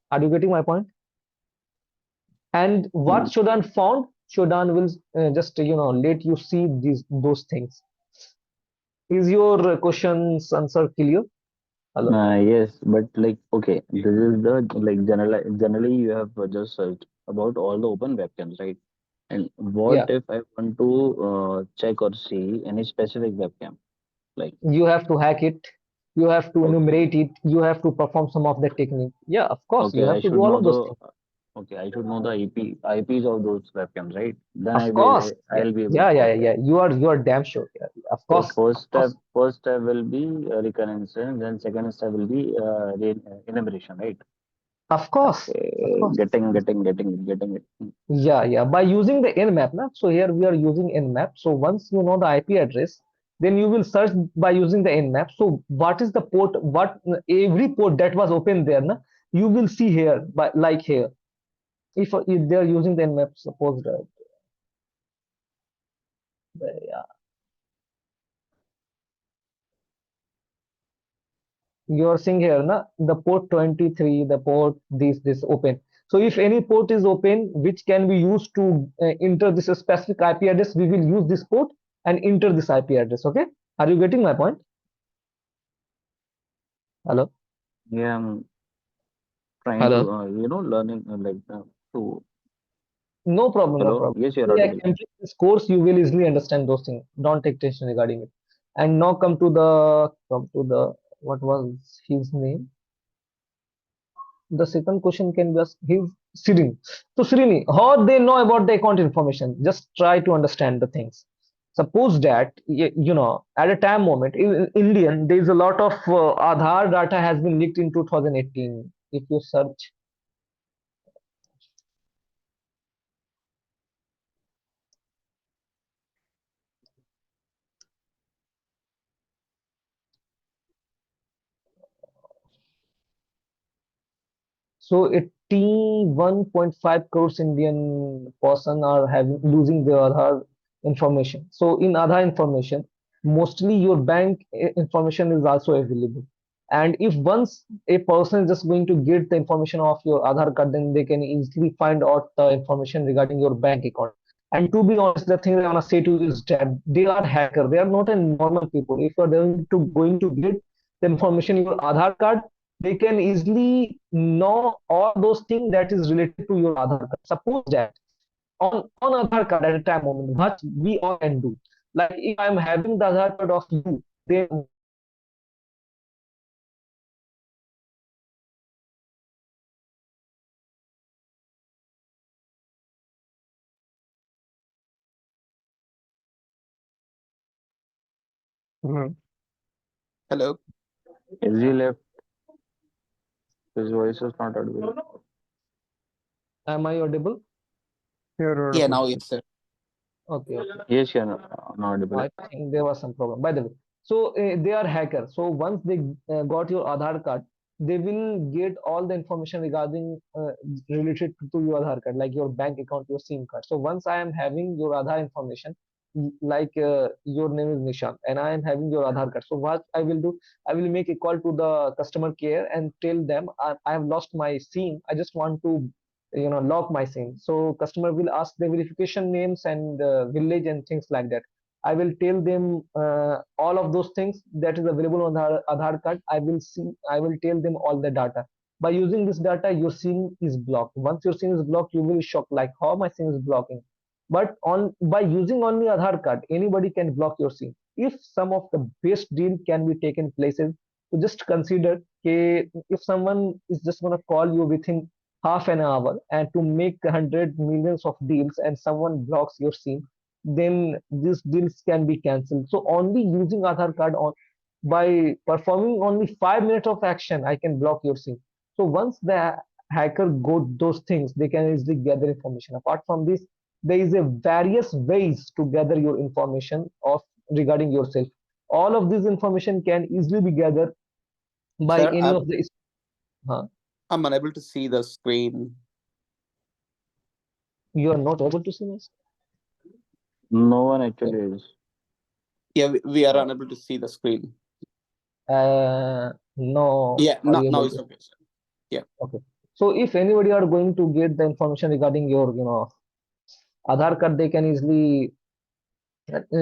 Are you getting my point? And what Mm. Shodan found, Shodan will just let you see those things. Is your question's answer clear? Hello. Yes, but like, okay, this is the like generally you have just searched about all the open webcams, right? And what Yeah, if I want to check or see any specific webcam? Like, you have to hack it. You have to okay, enumerate it. You have to perform some of the technique. Yeah, of course, you okay, have I to do should all know of those the things. okay, I should know the IPs of those webcams, right? Then Of course. I'll be able Yeah, to yeah, check, yeah, right? yeah. You are damn sure. Yeah, of So course, of course. first step will be reconnaissance, then second step will be enumeration, right? Of course, of Okay, course. getting it. Yeah, yeah. By using the Nmap, na. So here we are using Nmap. So once you know the IP address, then you will search by using the Nmap. So what is the port? What every port that was open there, na, you will see here, by like here. If they are using the Nmap, suppose that yeah, you are seeing here, na, the port 23, the port this open. So if any port is open, which can be used to enter this specific IP address, we will use this port and enter this IP address. Okay, are you getting my point? Hello. Yeah, I'm trying to Hello. learning to No problem, no hello. problem. Yes, you're Yeah, audible. complete this course, you will easily understand those things. Don't take tension regarding it. And now come to the what was his name? The second question can be asked his Sirini. So Sirini, how they know about the account information? Just try to understand the things. Suppose that at a time moment in Indian there is a lot of Aadhaar data has been leaked in 2018. If you search. So 81.5 crores Indian person are having losing their Aadhaar information. So in Aadhaar information, mostly your bank information is also available. And if once a person is just going to get the information of your Aadhaar card, then they can easily find out the information regarding your bank account. And to be honest, the thing I wanna say to you is that they are hacker. They are not a normal people. If you are going to get the information in your Aadhaar card, they can easily know all those things that is related to your Aadhaar card. Suppose that on Aadhaar card at a time moment, what we all can do. Like if I'm having the Aadhaar card of you, then Mhm. Hello. Is he left? His voice is not audible. am I audible? You're Yeah, audible. now it's Okay, okay. Yes, you're not audible. I think there was some problem. By the way, so they are hackers. So once they got your Aadhaar card, they will get all the information regarding related to your Aadhaar card, like your bank account, your SIM card. So once I am having your Aadhaar information, like your name is Nishan, and I am having your Aadhaar card. So what I will do, I will make a call to the customer care and tell them I have lost my SIM. I just want to lock my SIM. So customer will ask the verification names and village and things like that. I will tell them all of those things that is available on the Aadhaar card. I will tell them all the data. By using this data, your scene is blocked. Once your scene is blocked, you will be shocked like how my scene is blocking. But on by using only Aadhaar card, anybody can block your scene. If some of the best deal can be taken places, so just consider if someone is just gonna call you within half an hour and to make 100 millions of deals and someone blocks your scene, then these deals can be cancelled. So only using Aadhaar card on by performing only 5 minutes of action, I can block your scene. So once the hacker got those things, they can easily gather information. Apart from this, there is a various ways to gather your information of regarding yourself. All of this information can easily be gathered by Sir, any of the. I'm unable to see the screen. You are not able to see this? No one actually is. Yeah, we are unable to see the screen. No. Yeah, Are you now able it's to? okay, sir. Yeah. Okay. So if anybody are going to get the information regarding your, Aadhaar card, they can easily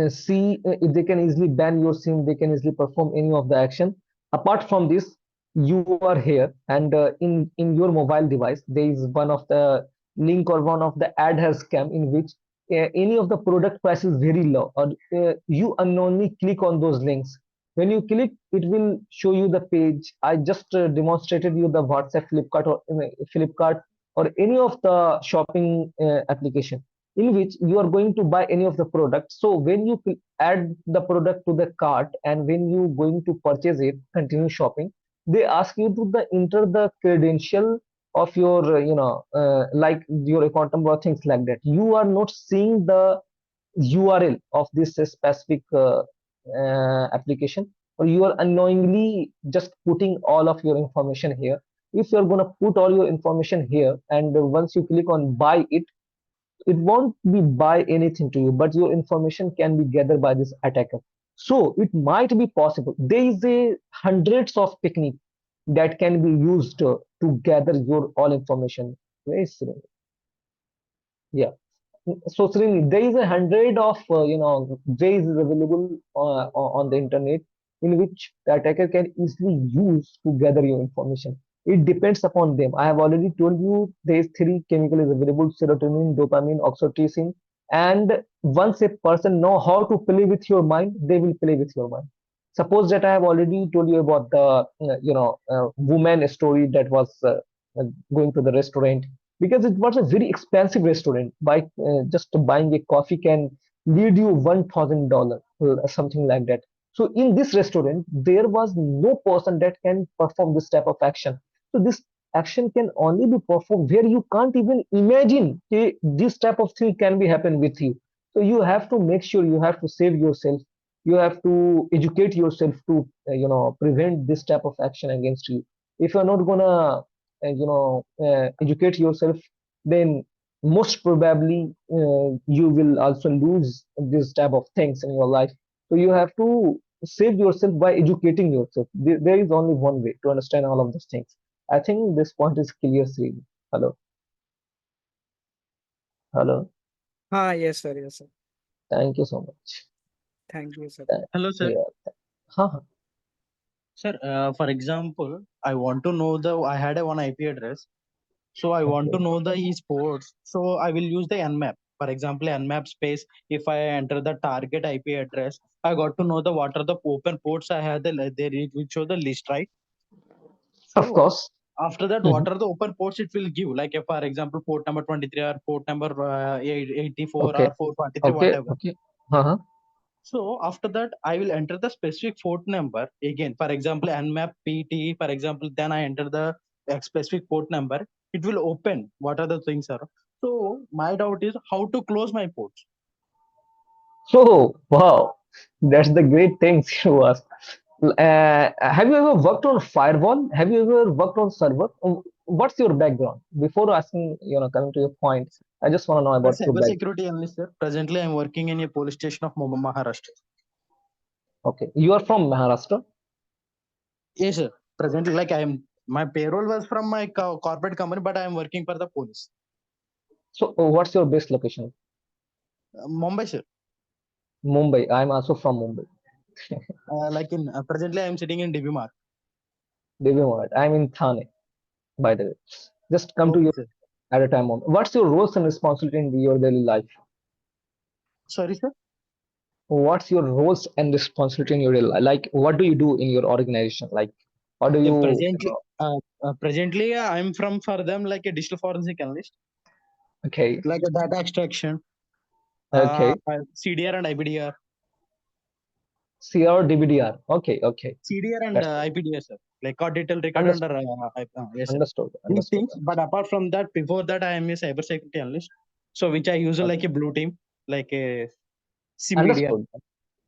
see if they can easily ban your sim, they can easily perform any of the action. Apart from this, you are here and in your mobile device there is one of the link or one of the ad has come in which any of the product price is very low, or you unknowingly click on those links. When you click, it will show you the page. I just demonstrated you the WhatsApp, Flipkart or any of the shopping application in which you are going to buy any of the product. So when you add the product to the cart and when you going to purchase it, continue shopping, they ask you to enter the credential of your like your account number or things like that. You are not seeing the URL of this specific application, or you are unknowingly just putting all of your information here. If you're going to put all your information here and once you click on buy it, it won't be buy anything to you, but your information can be gathered by this attacker. So it might be possible. There is a hundreds of techniques that can be used to gather your all information. Where is Srini? Yeah. So Srini, there is a hundred of ways available on the internet in which the attacker can easily use to gather your information. It depends upon them. I have already told you there is three chemicals available: serotonin, dopamine, oxytocin. And once a person know how to play with your mind, they will play with your mind. Suppose that I have already told you about the woman story that was going to the restaurant because it was a very expensive restaurant. By just buying a coffee can lead you $1,000, something like that. So in this restaurant, there was no person that can perform this type of action. So this action can only be performed where you can't even imagine this type of thing can be happen with you. So you have to make sure you have to save yourself. You have to educate yourself to prevent this type of action against you. If you're not gonna educate yourself, then most probably you will also lose this type of things in your life. So you have to save yourself by educating yourself. There is only one way to understand all of these things. I think this point is clear, Sri. Hello. Hello. Yes, sir. Yes, sir. Thank you so much. Thank you, sir. Hello, sir. Yeah. Huh. Sir, for example, I want to know I had a one IP address. So I want to Okay. know the esports. So I will use the Nmap. For example, Nmap space. If I enter the target IP address, I got to know what are the open ports I have. They will show the list, right? Of So course. after that, Mhm. what are the open ports it will give? Like, if, for example, port number 23 or port number 84 Okay. or 443, Okay. whatever. Okay. Uh-huh. So after that, I will enter the specific port number again. For example, Nmap PT. For example, then I enter the specific port number. It will open. What are the things are? So my doubt is how to close my ports. So, wow, that's the great things you ask. Have you ever worked on firewall? Have you ever worked on server? What's your background? Before asking, coming to your point, I just want to know I'm a about your cyber background. security analyst, sir. Presently, I'm working in a police station of Maharashtra. Okay, you are from Maharashtra. Yes, sir. Presently, like my payroll was from my corporate company, but I am working for the police. So, what's your base location? Mumbai, sir. Mumbai. I'm also from Mumbai. Like presently, I am sitting in DB Mark. Devi Mohat. I'm in Thane. by the way. Just come to Okay, you sir. at a time. What's your roles and responsibility in your daily life? Sorry, sir. What's your roles and responsibility in your daily life? Like, what do you do in your organization? Like, how do Yeah, you, presently, I'm from for them like a digital forensic analyst, okay, like a data extraction, okay, CDR and IPDR, CR, DBDR. Okay, okay. CDR and That's IPDR, sir. Like car detail record understood, under yes, sir. understood, These understood. things, but apart from that, before that, I am a cybersecurity analyst. So which I use Okay. like a blue team, like a sim media. Understood.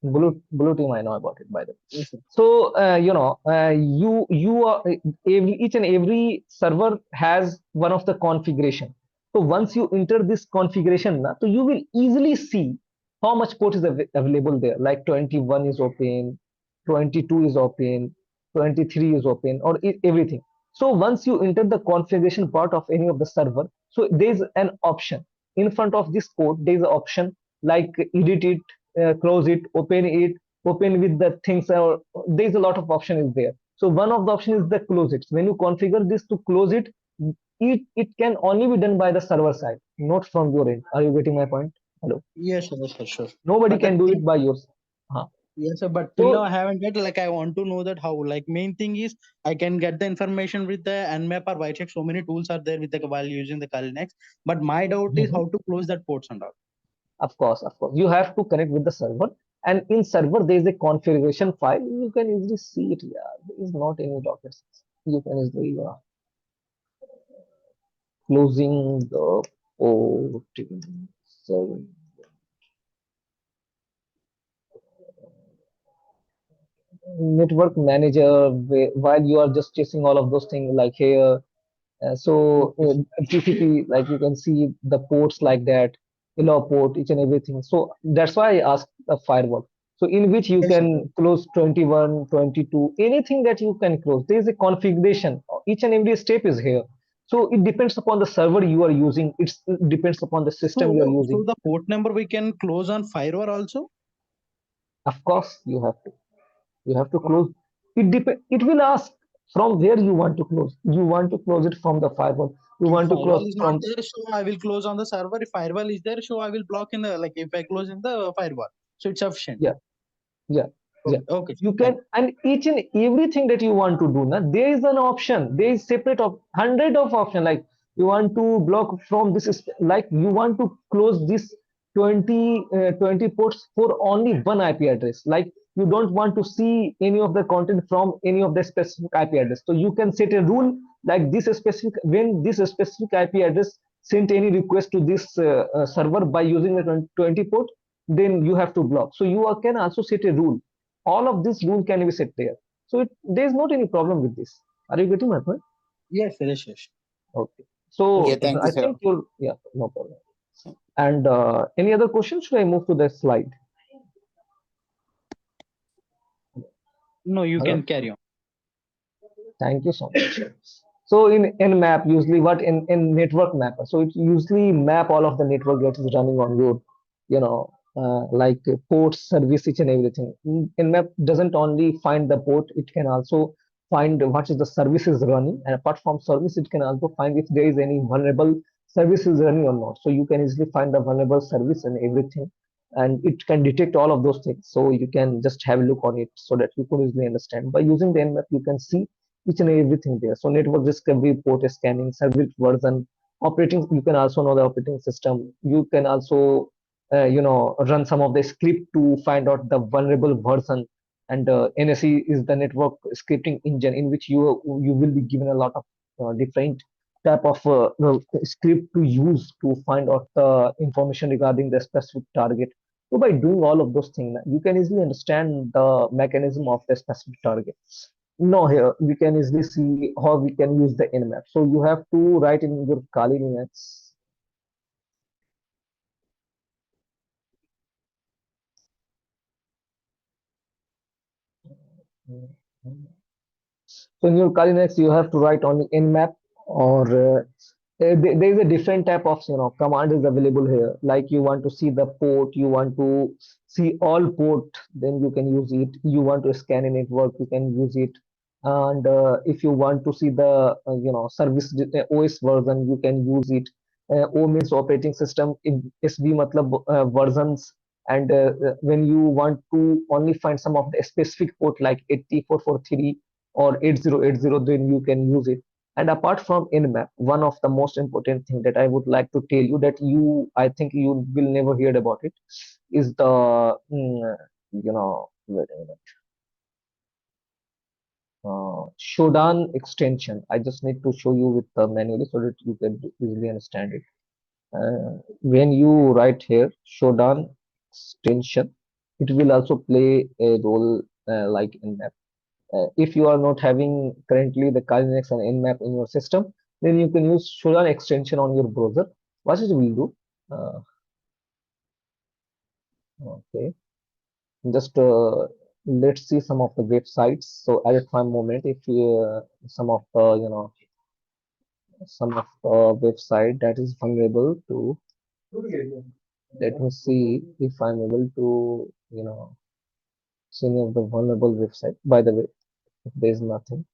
Blue team, I know about it by the way. Yes, sir. So you are each and every server has one of the configuration. So once you enter this configuration, so you will easily see how much port is available there. Like 21 is open, 22 is open, 23 is open, or everything. So once you enter the configuration part of any of the server, so there is an option in front of this port. There is an option like edit it, close it, open with the things, or there's a lot of option is there. So one of the option is the close it. When you configure this to close it, it can only be done by the server side, not from your end. Are you getting my point? Hello. Yes, sir, yes, sir, sure. Nobody But the can do thing, it by yours. Huh. yes, sir, but till now So I haven't get like I want to know that how. Like main thing is I can get the information with the Nmap or Whitecheck. So many tools are there with the while using the Kalinex. But my doubt is mhm, how to close that ports and all. of course, you have to connect with the server, and in server there is a configuration file. You can easily see it. Yeah, there is not any rockets. You can easily closing the port. So network manager, while you are just chasing all of those things like here, so Okay, sir. TCP, like you can see the ports like that, allow port, each and everything. So that's why I asked the firewall. So in which you Yes, sir. can close 21, 22, anything that you can close. There is a configuration. Each and every step is here. So it depends upon the server you are using. It depends upon the system you are So using. the port number we can close on firewall also. Of course, you have to. You have to close. It will ask from where you want to close. You want to close it from the firewall. You If want to firewall close is not from, there, so I will close on the server. If firewall is there, so I will block in the like if I close in the firewall. So it's sufficient. yeah, yeah, yeah. Okay, okay, You fine. can, and each and everything that you want to do, na, there is an option. There is separate of hundred of option. Like you want to block from this, like you want to close this 20 ports for only one IP address. Like you don't want to see any of the content from any of the specific IP address. So you can set a rule like this specific, when this specific IP address sent any request to this server by using the 20 port, then you have to block. So you can also set a rule. All of this rule can be set there. So there is not any problem with this. Are you getting my point? Yes, yes, yes. Okay. Yeah, So thank you, I sir. think you'll, yeah, no problem. And any other questions? Should I move to the slide? No, you Hello? can carry on. Thank you so much. So in Nmap, usually what in network mapper, so it usually map all of the network that is running on your, like port service, each and everything. Nmap doesn't only find the port, it can also find what is the services running, and apart from service, it can also find if there is any vulnerable services running or not. So you can easily find the vulnerable service and everything, and it can detect all of those things. So you can just have a look on it so that you can easily understand. By using the Nmap, you can see each and everything there. So network discovery, port scanning, service version, operating. You can also know the operating system. You can also, run some of the script to find out the vulnerable version. And NSE is the network scripting engine in which you will be given a lot of different type of script to use to find out the information regarding the specific target. So by doing all of those things, you can easily understand the mechanism of the specific target. No, here we can easily see how we can use the Nmap. So you have to write in your Kali Linux. So in your Kali Linux, you have to write only Nmap, or there is a different type of command is available here. Like you want to see the port, you want to see all port, then you can use it. You want to scan a network, you can use it. and if you want to see the OS version, you can use it. O means operating system, SB matlab versions, and when you want to only find some of the specific port like 80443 or 8080, then you can use it. And apart from Nmap, one of the most important thing that I would like to tell you, that I think you will never hear about it, is the wait a minute, Shodan extension. I just need to show you with the manually so that you can easily understand it. When you write here Shodan extension, it will also play a role like Nmap. If you are not having currently the Linux and Nmap in your system, then you can use Shodan extension on your browser. What it will do? Okay, just let's see some of the websites. So at a time moment, if you some of the some of the website that is vulnerable to, let me see if I'm able to see any of the vulnerable website. By the way, if there's nothing,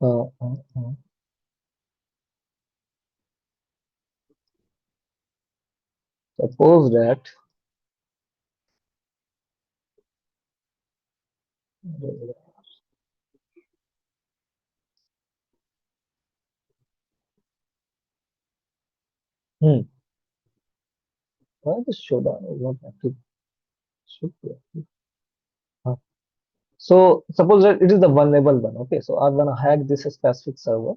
uh, uh, uh, suppose that hmm, why this showdown is not active? Should be active. Huh. So suppose that it is the vulnerable one. Okay, so I'm gonna hack this specific server.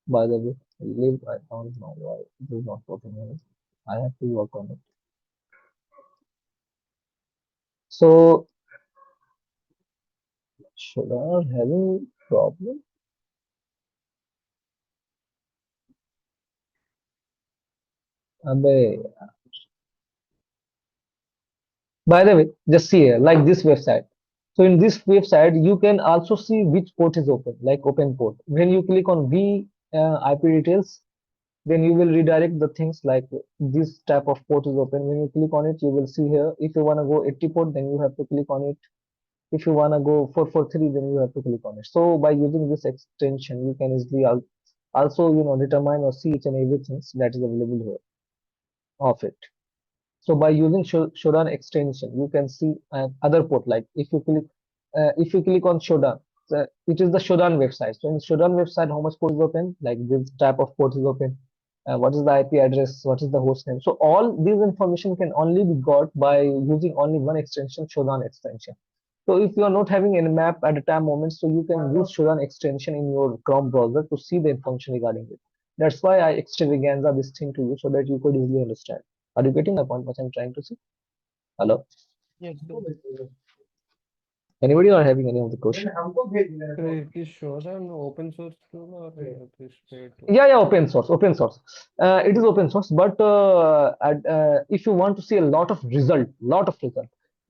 By the way, leave, I don't know why it is not working on it. I have to work on it. So should I having problem? Abe, by the way, just see here, like this website. So in this website, you can also see which port is open, like open port. When you click on V IP details, then you will redirect the things like this type of port is open. When you click on it, you will see here. If you want to go 80 port, then you have to click on it. If you want to go 443, then you have to click on it. So by using this extension, you can easily also determine or see each and everything that is available here of it. So by using Shodan extension, you can see other port. Like if you click on Shodan, it is the Shodan website. So in Shodan website, how much port is open? Like this type of port is open. What is the IP address? What is the host name? So all these information can only be got by using only one extension, Shodan extension. So if you are not having any map at a time moment, so you can use Shodan extension in your Chrome browser to see the information regarding it. That's why I extravaganza this thing to you so that you could easily understand. Are you getting the point what I'm trying to say? Hello? Yes, sir. Anybody are having any of the question? So is Shodan open source tool or it is paid tool? Yeah, open source, open source. It is open source, but if you want to see a lot of result,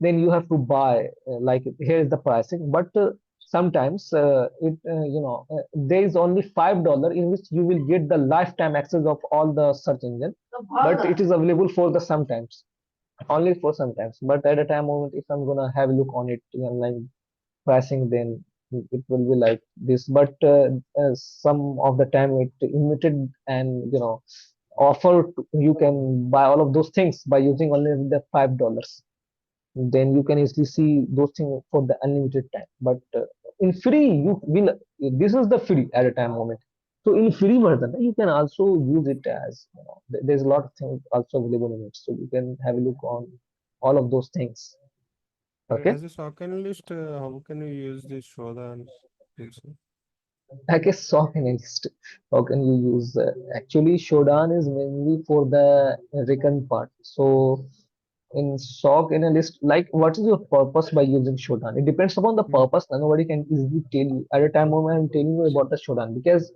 then you have to buy. Like here is the pricing, but sometimes there is only $5 in which you will get the lifetime access of all the search engine, but it is available for the sometimes, only for sometimes. But at a time moment, if I'm gonna have a look on it, like pricing, then it will be like this. But some of the time it limited and offer you can buy all of those things by using only the $5. Then you can easily see those things for the unlimited time. But in free, you will this is the free at a time moment. So in free version, you can also use it as there's a lot of things also available in it. So you can have a look on all of those things. Okay. As a SOC analyst, how can you use this Shodan also? I guess SOC analyst. How can you use actually Shodan is mainly for the Recon part. So in SOC analyst, like what is your purpose by using Shodan? It depends upon the Hmm. purpose. Nobody can easily tell you at a time when I'm telling you about the Shodan, because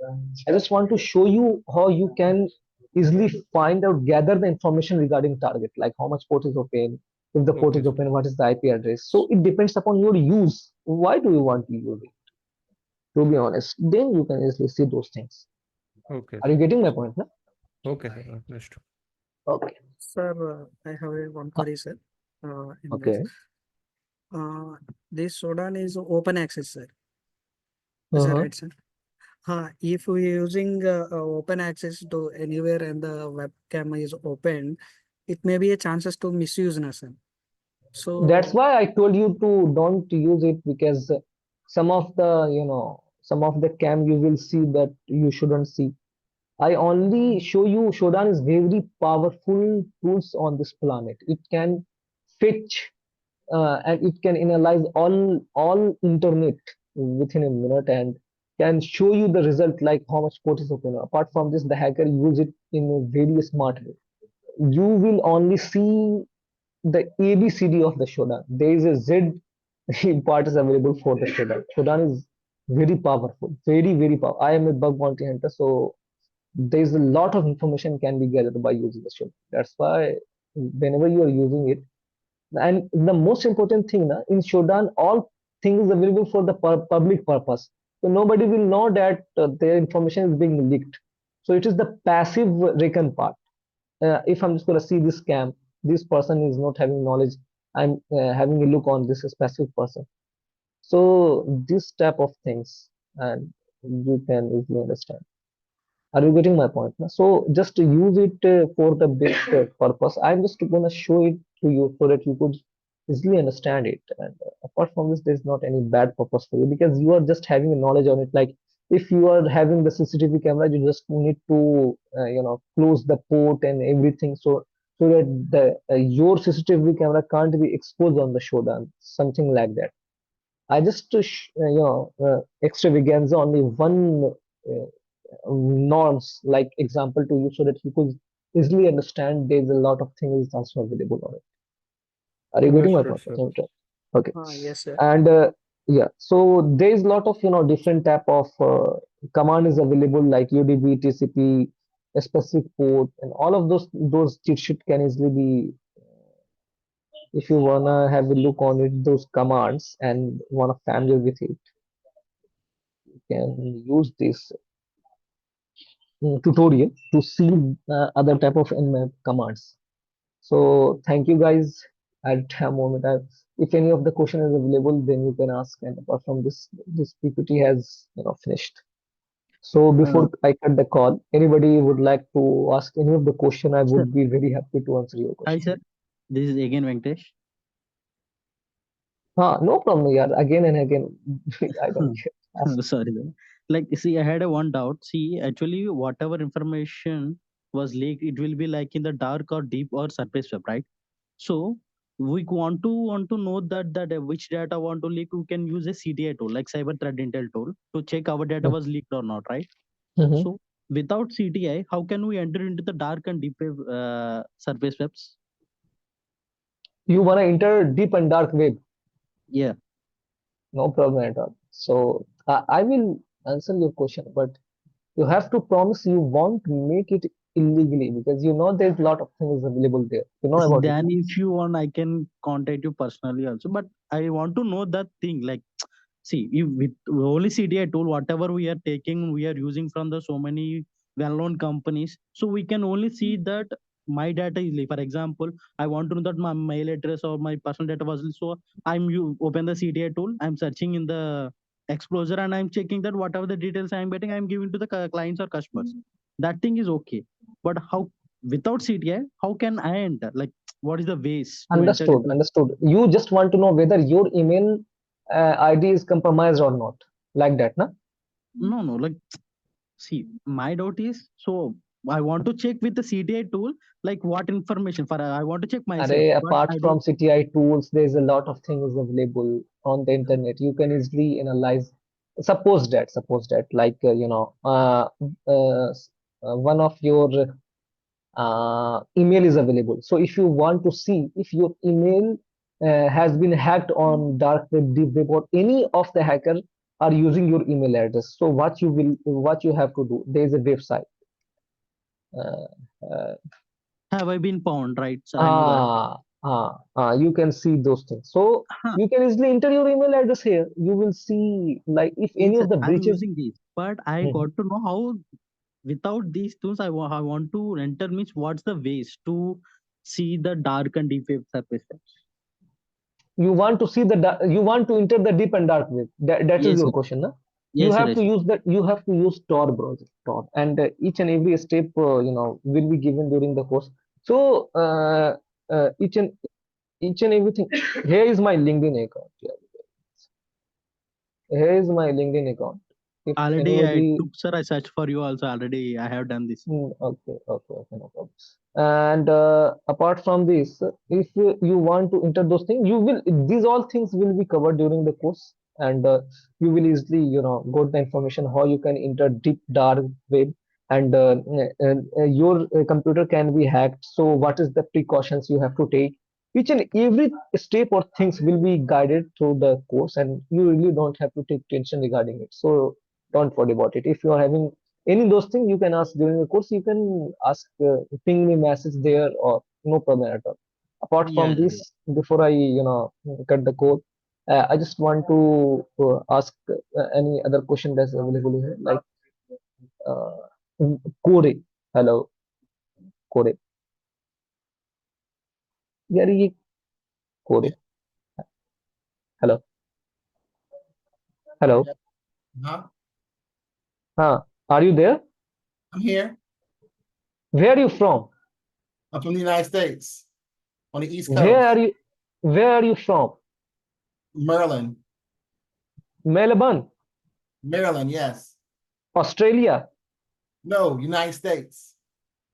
I just want to show you how you can easily find out, gather the information regarding target, like how much port is open, if the port Okay, is sir. open, what is the IP address. So it depends upon your use. Why do you want to use it? To be honest, then you can easily see those things. Okay, Are you sir. getting my point now? Okay, sir. Understood. Okay. Sir, I have one Uh, query, sir. In this, Okay. this Shodan is open access, sir. Is that Uh-huh. right, sir? If we using open access to anywhere and the webcam is open, it may be a chances to misuse, na, sir. That's So, why I told you to don't use it, because some of the, some of the cam you will see that you shouldn't see. I only show you Shodan is very powerful tools on this planet. It can fetch and it can analyze all internet within a minute and can show you the result, like how much port is open. Apart from this, the hacker use it in a very smart way. You will only see the ABCD of the Shodan. There is a Z part is available for the Shodan. Shodan is very powerful, very powerful. I am a bug bounty hunter, so there's a lot of information can be gathered by using the Shodan. That's why whenever you are using it, and the most important thing na, in Shodan, all things available for the public purpose. So nobody will know that their information is being leaked. So it is the passive recon part. If I'm just going to see this scam, this person is not having knowledge. I'm having a look on this specific person. So this type of things, and you can easily understand. Are you getting my point? Na? So just to use it for the best purpose. I'm just gonna show it to you so that you could easily understand it. And apart from this, there's not any bad purpose for you, because you are just having a knowledge on it. Like if you are having the CCTV camera, you just need to close the port and everything, so that the your CCTV camera can't be exposed on the Shodan, something like that. I just extravaganza only one norms like example to you so that you could easily understand there's a lot of things also available on it. Are you getting my Understood, point? sir. Okay. yes, sir. And yeah, so there's a lot of different type of command is available, like UDP, TCP, a specific port, and all of those cheat sheet can easily be, if you wanna have a look on it, those commands and wanna familiar with it, you can use this tutorial to see other type of nmap commands. So thank you guys. At a moment, if any of the question is available, then you can ask. And apart from this, this PPT has finished. So Uh, before I cut the call, anybody would like to ask any of the question? I sir, would be very happy to answer your hi question. sir, this is again Venkatesh. No problem, yeah. Again and again, I don't care. Ask. Sorry, sir. Like, see, I had a one doubt. See, actually, whatever information was leaked, it will be like in the dark or deep or surface web, right? So we want to know that which data want to leak. We can use a CTI tool like Cyber Threat Intel tool to check our data was leaked or not, right? Mhm. So without CTI, how can we enter into the dark and deep web surface webs? You wanna enter deep and dark web? Yeah. No problem at all. So I will answer your question, but you have to promise you won't make it illegally, because there's a lot of things available there. You know about it, Then no? if you want, I can contact you personally also. But I want to know that thing. Like, see, you with only CDI tool, whatever we are taking, we are using from the so many well-known companies. So we can only see that my data is leaked. For example, I want to know that my mail address or my personal data was leaked. So you open the CDI tool. I'm searching in the Explorer and I'm checking that whatever the details I'm getting, I'm giving to the clients or customers. That thing is okay. But how without CTI, how can I enter? Like, what is the ways to enter Understood, into? understood. You just want to know whether your email ID is compromised or not, like that, na? No, no. Like, see, my doubt is so I want to check with the CTI tool, like what information for I want to check myself, but Apart I from don't. CTI tools, there's a lot of things available on the internet. You can easily analyze. Suppose that, like one of your email is available. So if you want to see if your email has been hacked on dark web, deep web, or any of the hacker are using your email address, so what you have to do, there is a website. Uh, uh, Have I been pawned? Right, sir. I know that. you can see those things. So Huh. you can easily enter your email address here. You will see like if any Yes, of the I'm breaches. using these, but I Mhm. got to know how without these tools I want to enter means what's the ways to see the dark and deep web surfaces. You want to see you want to enter the deep and dark web. That is Yes, your sir. question, no? You Yes, sir. have to Yes, sir. use that. You have to use Tor browser, Tor, and each and every step, will be given during the course. So each and everything. Here is my LinkedIn account. Yeah. Here is my LinkedIn account. If Already I anybody. took, sir. I searched for you also. Already I have done this. Okay, no problem. And apart from this, if you want to enter those things, you will these all things will be covered during the course, and you will easily got the information how you can enter deep dark web, and your computer can be hacked. So what is the precautions you have to take? Each and every step or things will be guided through the course, and you really don't have to take tension regarding it. So don't worry about it. If you are having any of those things, you can ask during the course. You can ask, ping me message there, or no problem at all. Apart Yeah. from this, before I cut the code, I just want to ask any other question that's available here, like Kore. Hello, Kore. Yeah, ये Kore. Hello, hello. Yeah. Huh? Are you there? I'm here. Where are you from? I'm from the United States on the East Where Coast, are you? Where are you from? Maryland. Melbourne, Maryland, yes. Australia, No, United States.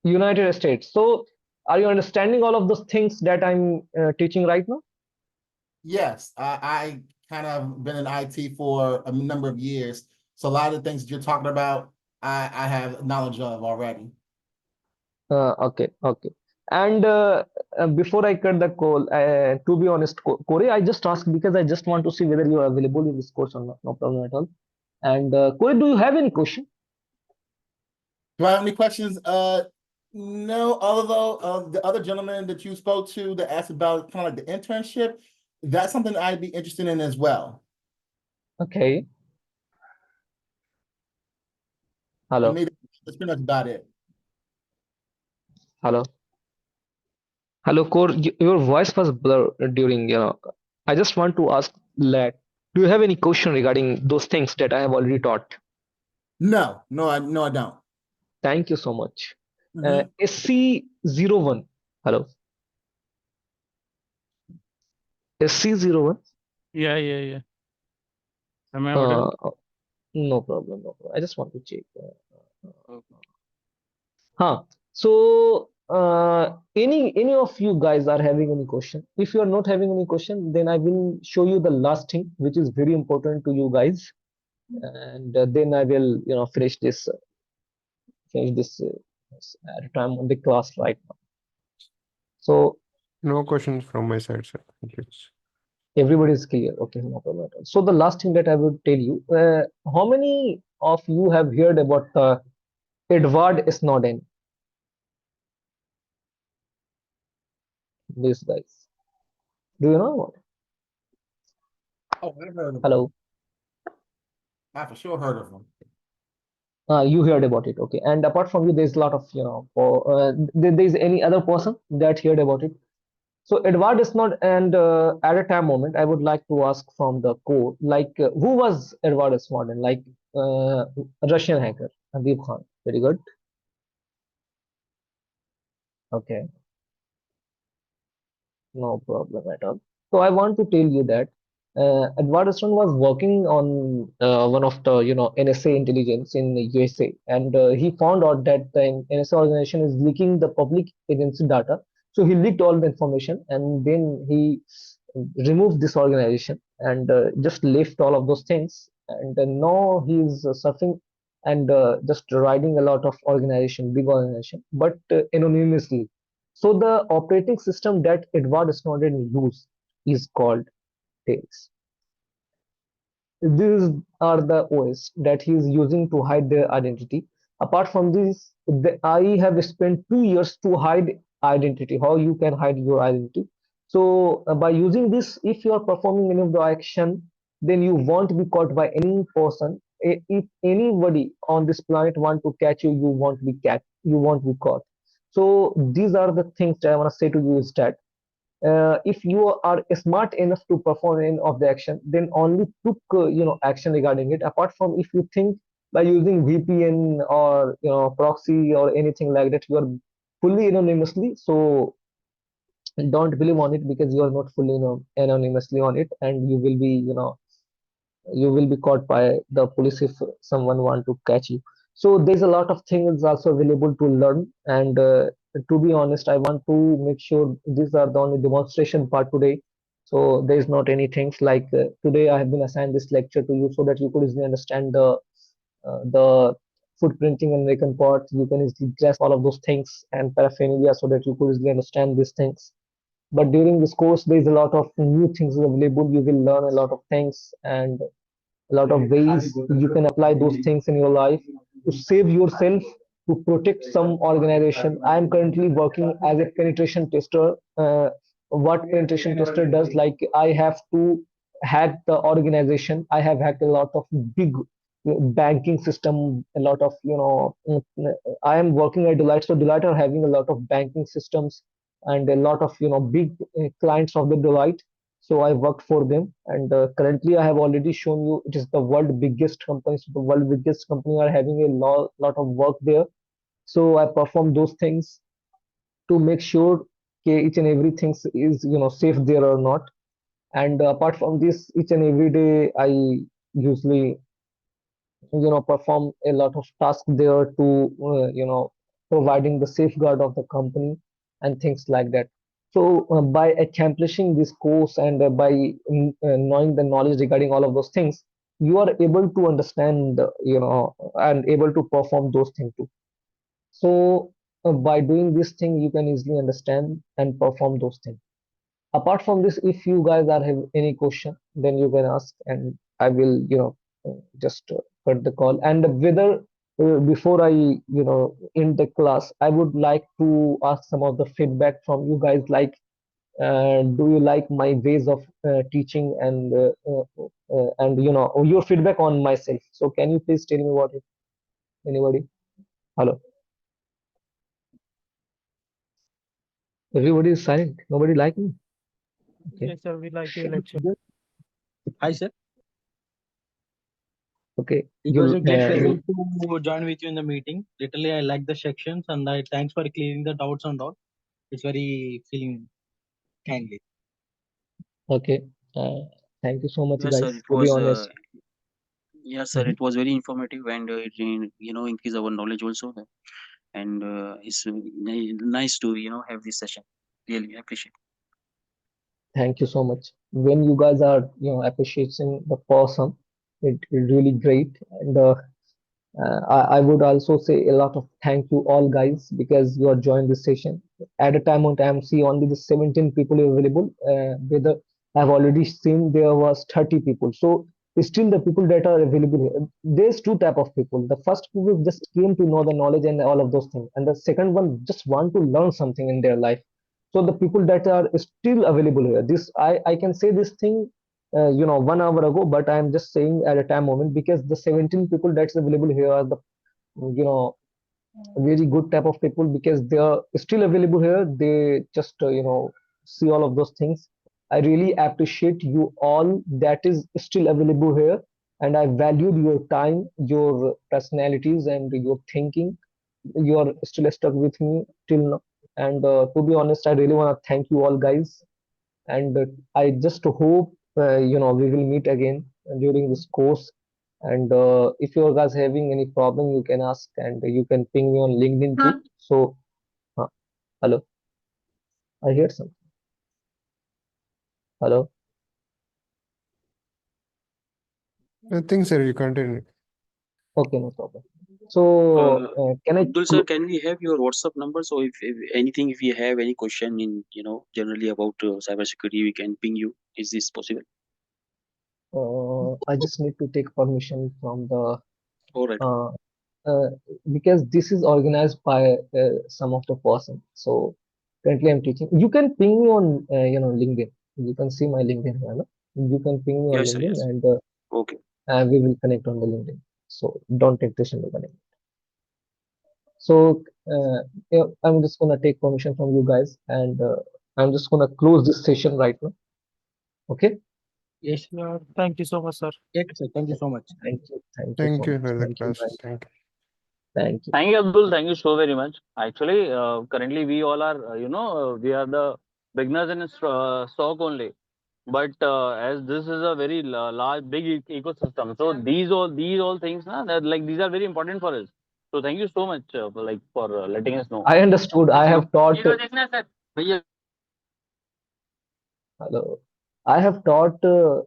United States. So, are you understanding all of those things that I'm teaching right now? Yes, I kind of been in IT for a number of years. So a lot of the things that you're talking about, I have knowledge of already. Okay. And before I cut the call, to be honest, Corey, I just asked because I just want to see whether you are available in this course or not. No problem at all. And Corey, do you have any question? Do I have any questions? No, although the other gentleman that you spoke to that asked about kind of like the internship, that's something I'd be interested in as well. Okay. And Hello. maybe that's pretty much about it. Hello. Hello, Corey. Your voice was blurred during, I just want to ask that. Do you have any question regarding those things that I have already taught? No, I don't. Thank you so much. Mhm. SC01. Hello. SC01. Yeah. Am I Uh, audible? no problem, no problem. I just want to check. Okay. So any of you guys are having any question? If you are not having any question, then I will show you the last thing, which is very important to you guys, and then I will finish this at a time on the class right now. So No questions from my side, sir. Thank you. everybody is clear. Okay, no problem at all. So the last thing that I would tell you, how many of you have heard about Edward Snowden? These guys. Do you know? Oh, I've heard of them. Hello. I for sure heard of them. You heard about it, okay. And apart from you, there's a lot of, there's any other person that heard about it. So Edward Snowden, and at a time moment, I would like to ask from the core, like, who was Edward Snowden? Like, Russian hacker, Habib Khan. Very good. Okay. No problem at all. So I want to tell you that Edward Snowden was working on one of the NSA intelligence in the USA, and he found out that the NSA organization is leaking the public agency data. So he leaked all the information, and then he removed this organization and just left all of those things. And now he's surfing and just riding a lot of organization, big organization, but anonymously. So the operating system that Edward Snowden used is called Tails. These are the OS that he is using to hide their identity. Apart from this, I have spent 2 years to hide identity. How you can hide your identity? So by using this, if you are performing any of the action, then you won't be caught by any person. If anybody on this planet want to catch you, you won't be catch. You won't be caught. So these are the things that I want to say to you is that if you are smart enough to perform any of the action, then only took action regarding it. Apart from if you think by using VPN or proxy or anything like that, you are fully anonymously. So don't believe on it because you are not fully anonymously on it, and you will be caught by the police if someone want to catch you. So there's a lot of things also available to learn, and to be honest, I want to make sure these are the only demonstration part today. So there's not any things like today I have been assigned this lecture to you so that you could easily understand the footprinting and recon part. You can easily grasp all of those things and paraphernalia so that you could easily understand these things. But during this course, there's a lot of new things available. You will learn a lot of things and a lot of ways you can apply those things in your life to save yourself, to protect some organization. I am currently working as a penetration tester. What penetration tester does, like I have to hack the organization. I have hacked a lot of big banking system, a lot of I am working at Deloitte, so Deloitte are having a lot of banking systems and a lot of big clients of the Deloitte. So I worked for them, and currently I have already shown you it is the world biggest company. So the world biggest company are having a lot of work there. So I perform those things to make sure each and everything is safe there or not. And apart from this, each and every day I usually perform a lot of tasks there to providing the safeguard of the company and things like that. So by accomplishing this course and by knowing the knowledge regarding all of those things, you are able to understand and able to perform those things too. So by doing this thing, you can easily understand and perform those things. Apart from this, if you guys are have any question, then you can ask and I will just cut the call. And whether before I end the class, I would like to ask some of the feedback from you guys, like do you like my ways of teaching and your feedback on myself. So can you please tell me what it, anybody? Hello, everybody is silent, nobody like me. Okay. Yes, sir. We like your lecture. Hi, sir. Okay, It was a great you pleasure to join with you in the meeting. Literally, I like the sections and I thanks for clearing the doubts and all. It's very feeling kindly. okay. Uh, Thank you so much, Yes, sir. guys. It To be was. honest, Yes, sir. Mhm. It was very informative, and it increase our knowledge also. And it's nice to have this session. Really appreciate. Thank you so much. When you guys are, appreciating the person, it really great. And I would also say a lot of thank you all guys because you are joined this session. At a time on TMC, only the 17 people are available. Whether I've already seen there was 30 people. So still the people that are available here. There's two type of people. The first people just came to know the knowledge and all of those things. And the second one just want to learn something in their life. So the people that are still available here. I can say this thing 1 hour ago, but I'm just saying at a time moment because the 17 people that's available here are the you know very good type of people because they are still available here. They just see all of those things. I really appreciate you all that is still available here, and I valued your time, your personalities, and your thinking. You are still stuck with me till now, and to be honest, I really want to thank you all guys, and I just hope we will meet again during this course. And if you guys having any problem, you can ask, and you can ping me on LinkedIn too. So, uh, hello, I hear something. Hello, I think, sir, you continue. okay, no problem. So, Uh, can I? Abdul sir, can we have your WhatsApp number? So if anything, if we have any question in generally about cybersecurity, we can ping you. Is this possible? I just need to take permission from the All right. uh, because this is organized by some of the person. So currently I'm teaching. You can ping me on LinkedIn. You can see my LinkedIn here, no? You can ping me on Yes, sir. LinkedIn, Yes. and Okay. we will connect on the LinkedIn. So don't take this into connect. So I'm just gonna take permission from you guys, and I'm just gonna close this session right now. Okay. Yes. Yeah. Thank you so much, sir. Yes, sir. Thank you so much. Thank you Thank so you much. for the Thank you, class. guys. Thank you. Thank you. Thank you, Abdul. Thank you so very much. Actually, currently we all are, we are the beginners in stock only. But as this is a very large, big ecosystem, so these all things, na, that, like, these are very important for us. So thank you so much, for letting us know. I understood. I have taught. ये तो देखना sir भैया Hello. I have taught to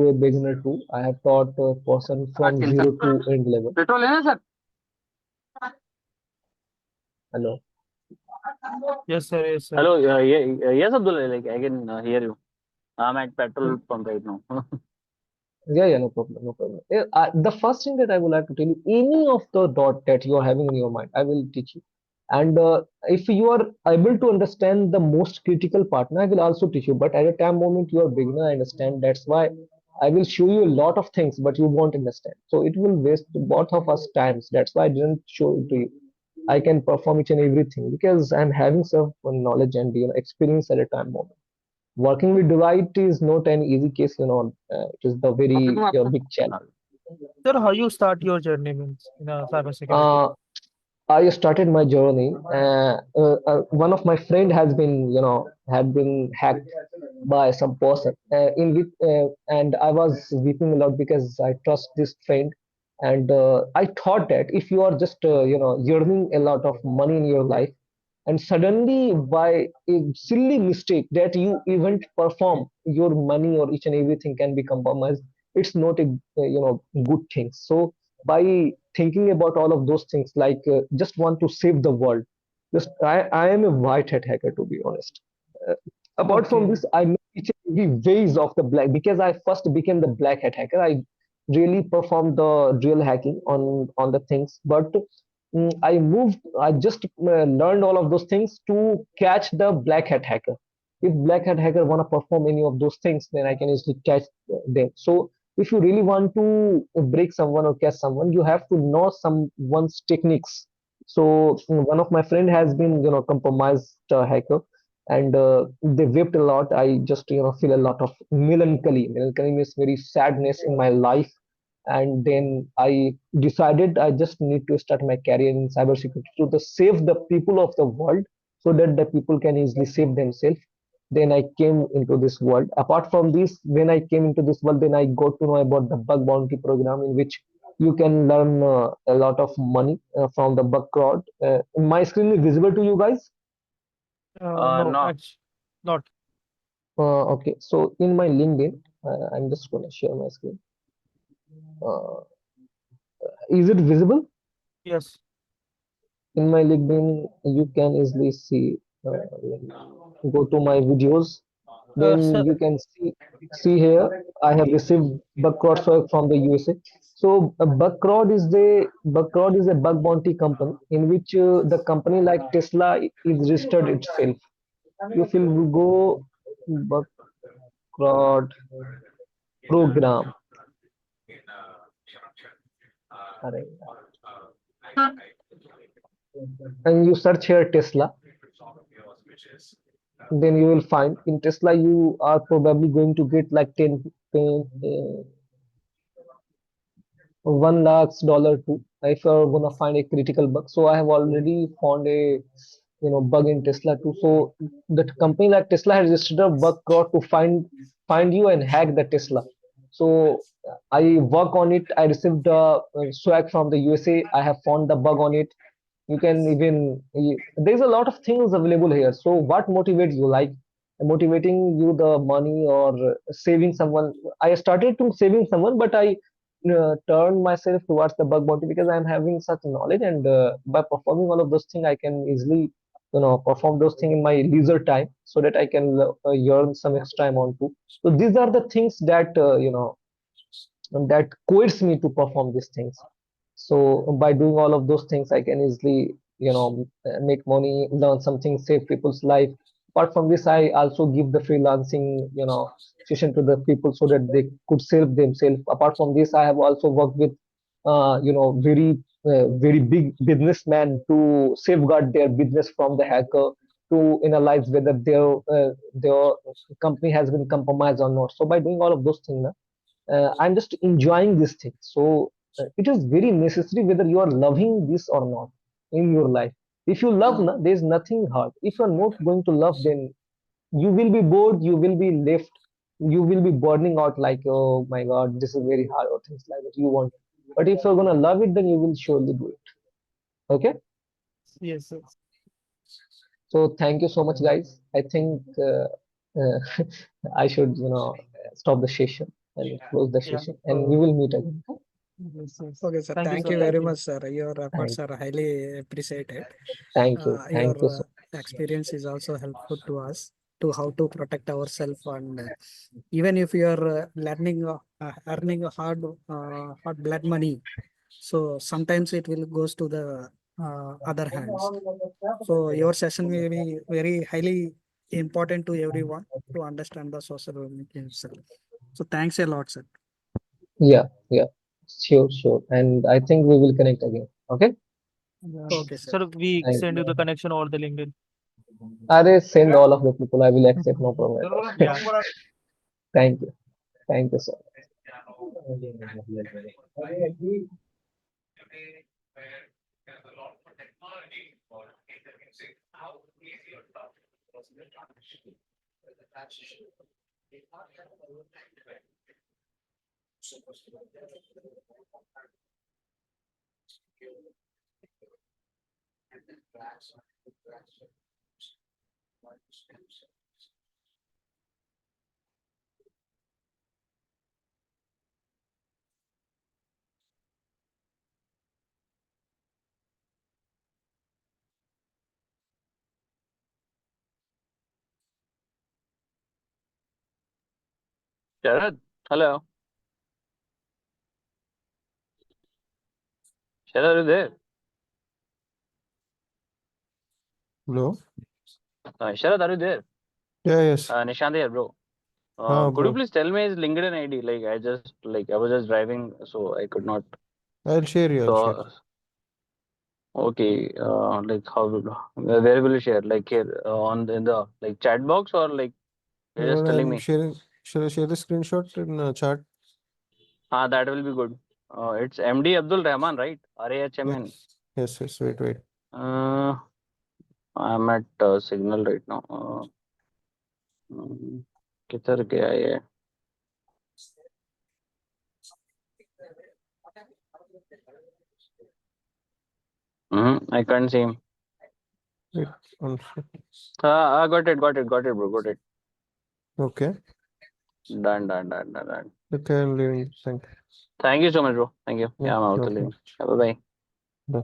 a beginner too. I have taught a person from zero to end level. Petrol है ना sir Hello. Yes, sir. Yes, sir. hello yes Abdul, like I can hear you. I'm at petrol pump right now. Yeah, no problem, no problem. The first thing that I would like to tell you, any of the dot that you are having in your mind, I will teach you. And if you are able to understand the most critical part, I will also teach you. But at a time moment, you are beginner, I understand. That's why I will show you a lot of things, but you won't understand. So it will waste both of us times. That's why I didn't show it to you. I can perform each and everything because I'm having some knowledge and experience at a time moment. Working with Deloitte is not an easy case, it is the Topic very में आपका big challenge. Sir, how you start your journey means in cybersecurity? Uh, I started my journey. One of my friend has been, had been hacked by some person. And I was weeping a lot because I trust this friend, and I thought that if you are just, earning a lot of money in your life, and suddenly by a silly mistake that you even perform, your money or each and everything can be compromised. It's not a good thing. So by thinking about all of those things, like just want to save the world, just I am a white hat hacker, to be honest. uh, Apart from Okay. this, I know each and every ways of the black, because I first became the black hat hacker. I really performed the real hacking on the things, but I just learned all of those things to catch the black hat hacker. If black hat hacker want to perform any of those things, then I can easily catch them. So if you really want to break someone or catch someone, you have to know someone's techniques. So one of my friend has been compromised hacker, and they wept a lot. I just feel a lot of melancholy. Melancholy means very sadness in my life. And then I decided I just need to start my career in cybersecurity to save the people of the world, so that the people can easily save themselves. Then I came into this world. Apart from this, when I came into this world, then I got to know about the bug bounty program, in which you can learn a lot of money from the bug crowd. My screen is visible to you guys? No, No. actually, not. Okay, so in my LinkedIn, I'm just going to share my screen. Uh, is it visible? Yes. In my LinkedIn, you can easily see. Go to my videos, then Sir, you can see here. I have received bug crowd from the USA. So bug crowd is a bug bounty company, in which the company like Tesla is registered itself. If you go bug crowd program, and you search here Tesla, then you will find in Tesla you are probably going to get like 1 lakhs dollar too, if you're gonna find a critical bug. So I have already found a bug in Tesla too. So that company like Tesla has registered a bug crowd to find you and hack the Tesla. So I work on it. I received the swag from the USA. I have found the bug on it. You can even there's a lot of things available here. So what motivates you, like motivating you the money or saving someone? I started to saving someone, but I turned myself towards the bug bounty because I'm having such knowledge, and by performing all of those things I can easily perform those things in my leisure time, so that I can earn some extra amount too. So these are the things that that coerce me to perform these things. So by doing all of those things, I can easily, make money, learn something, save people's life. Apart from this, I also give the freelancing, session to the people so that they could save themselves. Apart from this, I have also worked with, very big businessmen to safeguard their business from the hacker, to analyze whether their company has been compromised or not. So by doing all of those things, I'm just enjoying this thing. So it is very necessary whether you are loving this or not in your life. If you love, there is nothing hard. If you are not going to love, then you will be bored, you will be left, you will be burning out like, oh my god, this is very hard, or things like that you want. But if you're going to love it, then you will surely do it. Okay. Yes, sir. So thank you so much, guys. I think uh, I should, stop the session and close the Yeah. session, and we will meet again. Yes, yes. Okay, sir. Thank you, Thank sir. you Thank very you. much, sir. Your efforts Thank, are highly appreciated. thank you, Your thank you so. experience is also helpful to us to how to protect ourselves, and even if you are learning earning hard blood money, so sometimes it will goes to the other hands. So your session will be very highly important to everyone to understand the social media itself. So thanks a lot, sir. Yeah, yeah, sure, and I think we will connect again. Okay. Okay, sir. Sir, we Thank send you. you the connection over the LinkedIn. Are send all of the people. I will accept, no problem at all. Yeah. Thank you. Thank you so Sharad, hello. Sharad, are you there? Hello. Sharad, are you there? Yeah, yes. Nishant here, bro. Could you Bro. please tell me his LinkedIn ID? Like I was just driving, so I could not. I'll share you. So okay, like where will you share? Like here in the like chat box, or like you're just telling I'm me? sharing. Shall I share the screenshot in chat? That will be good. It's MD Abdul Rahman, right? RAHMN. Yes. Wait. Uh, I'm at Signal right now. किधर गया ये? I can't see him. Wait. I got it, bro. Got it. Okay. Done. Okay, I'm leaving. Thank you. Thank you so much, bro. Thank you. Yeah, I'm out. okay. Bye bye. Bye.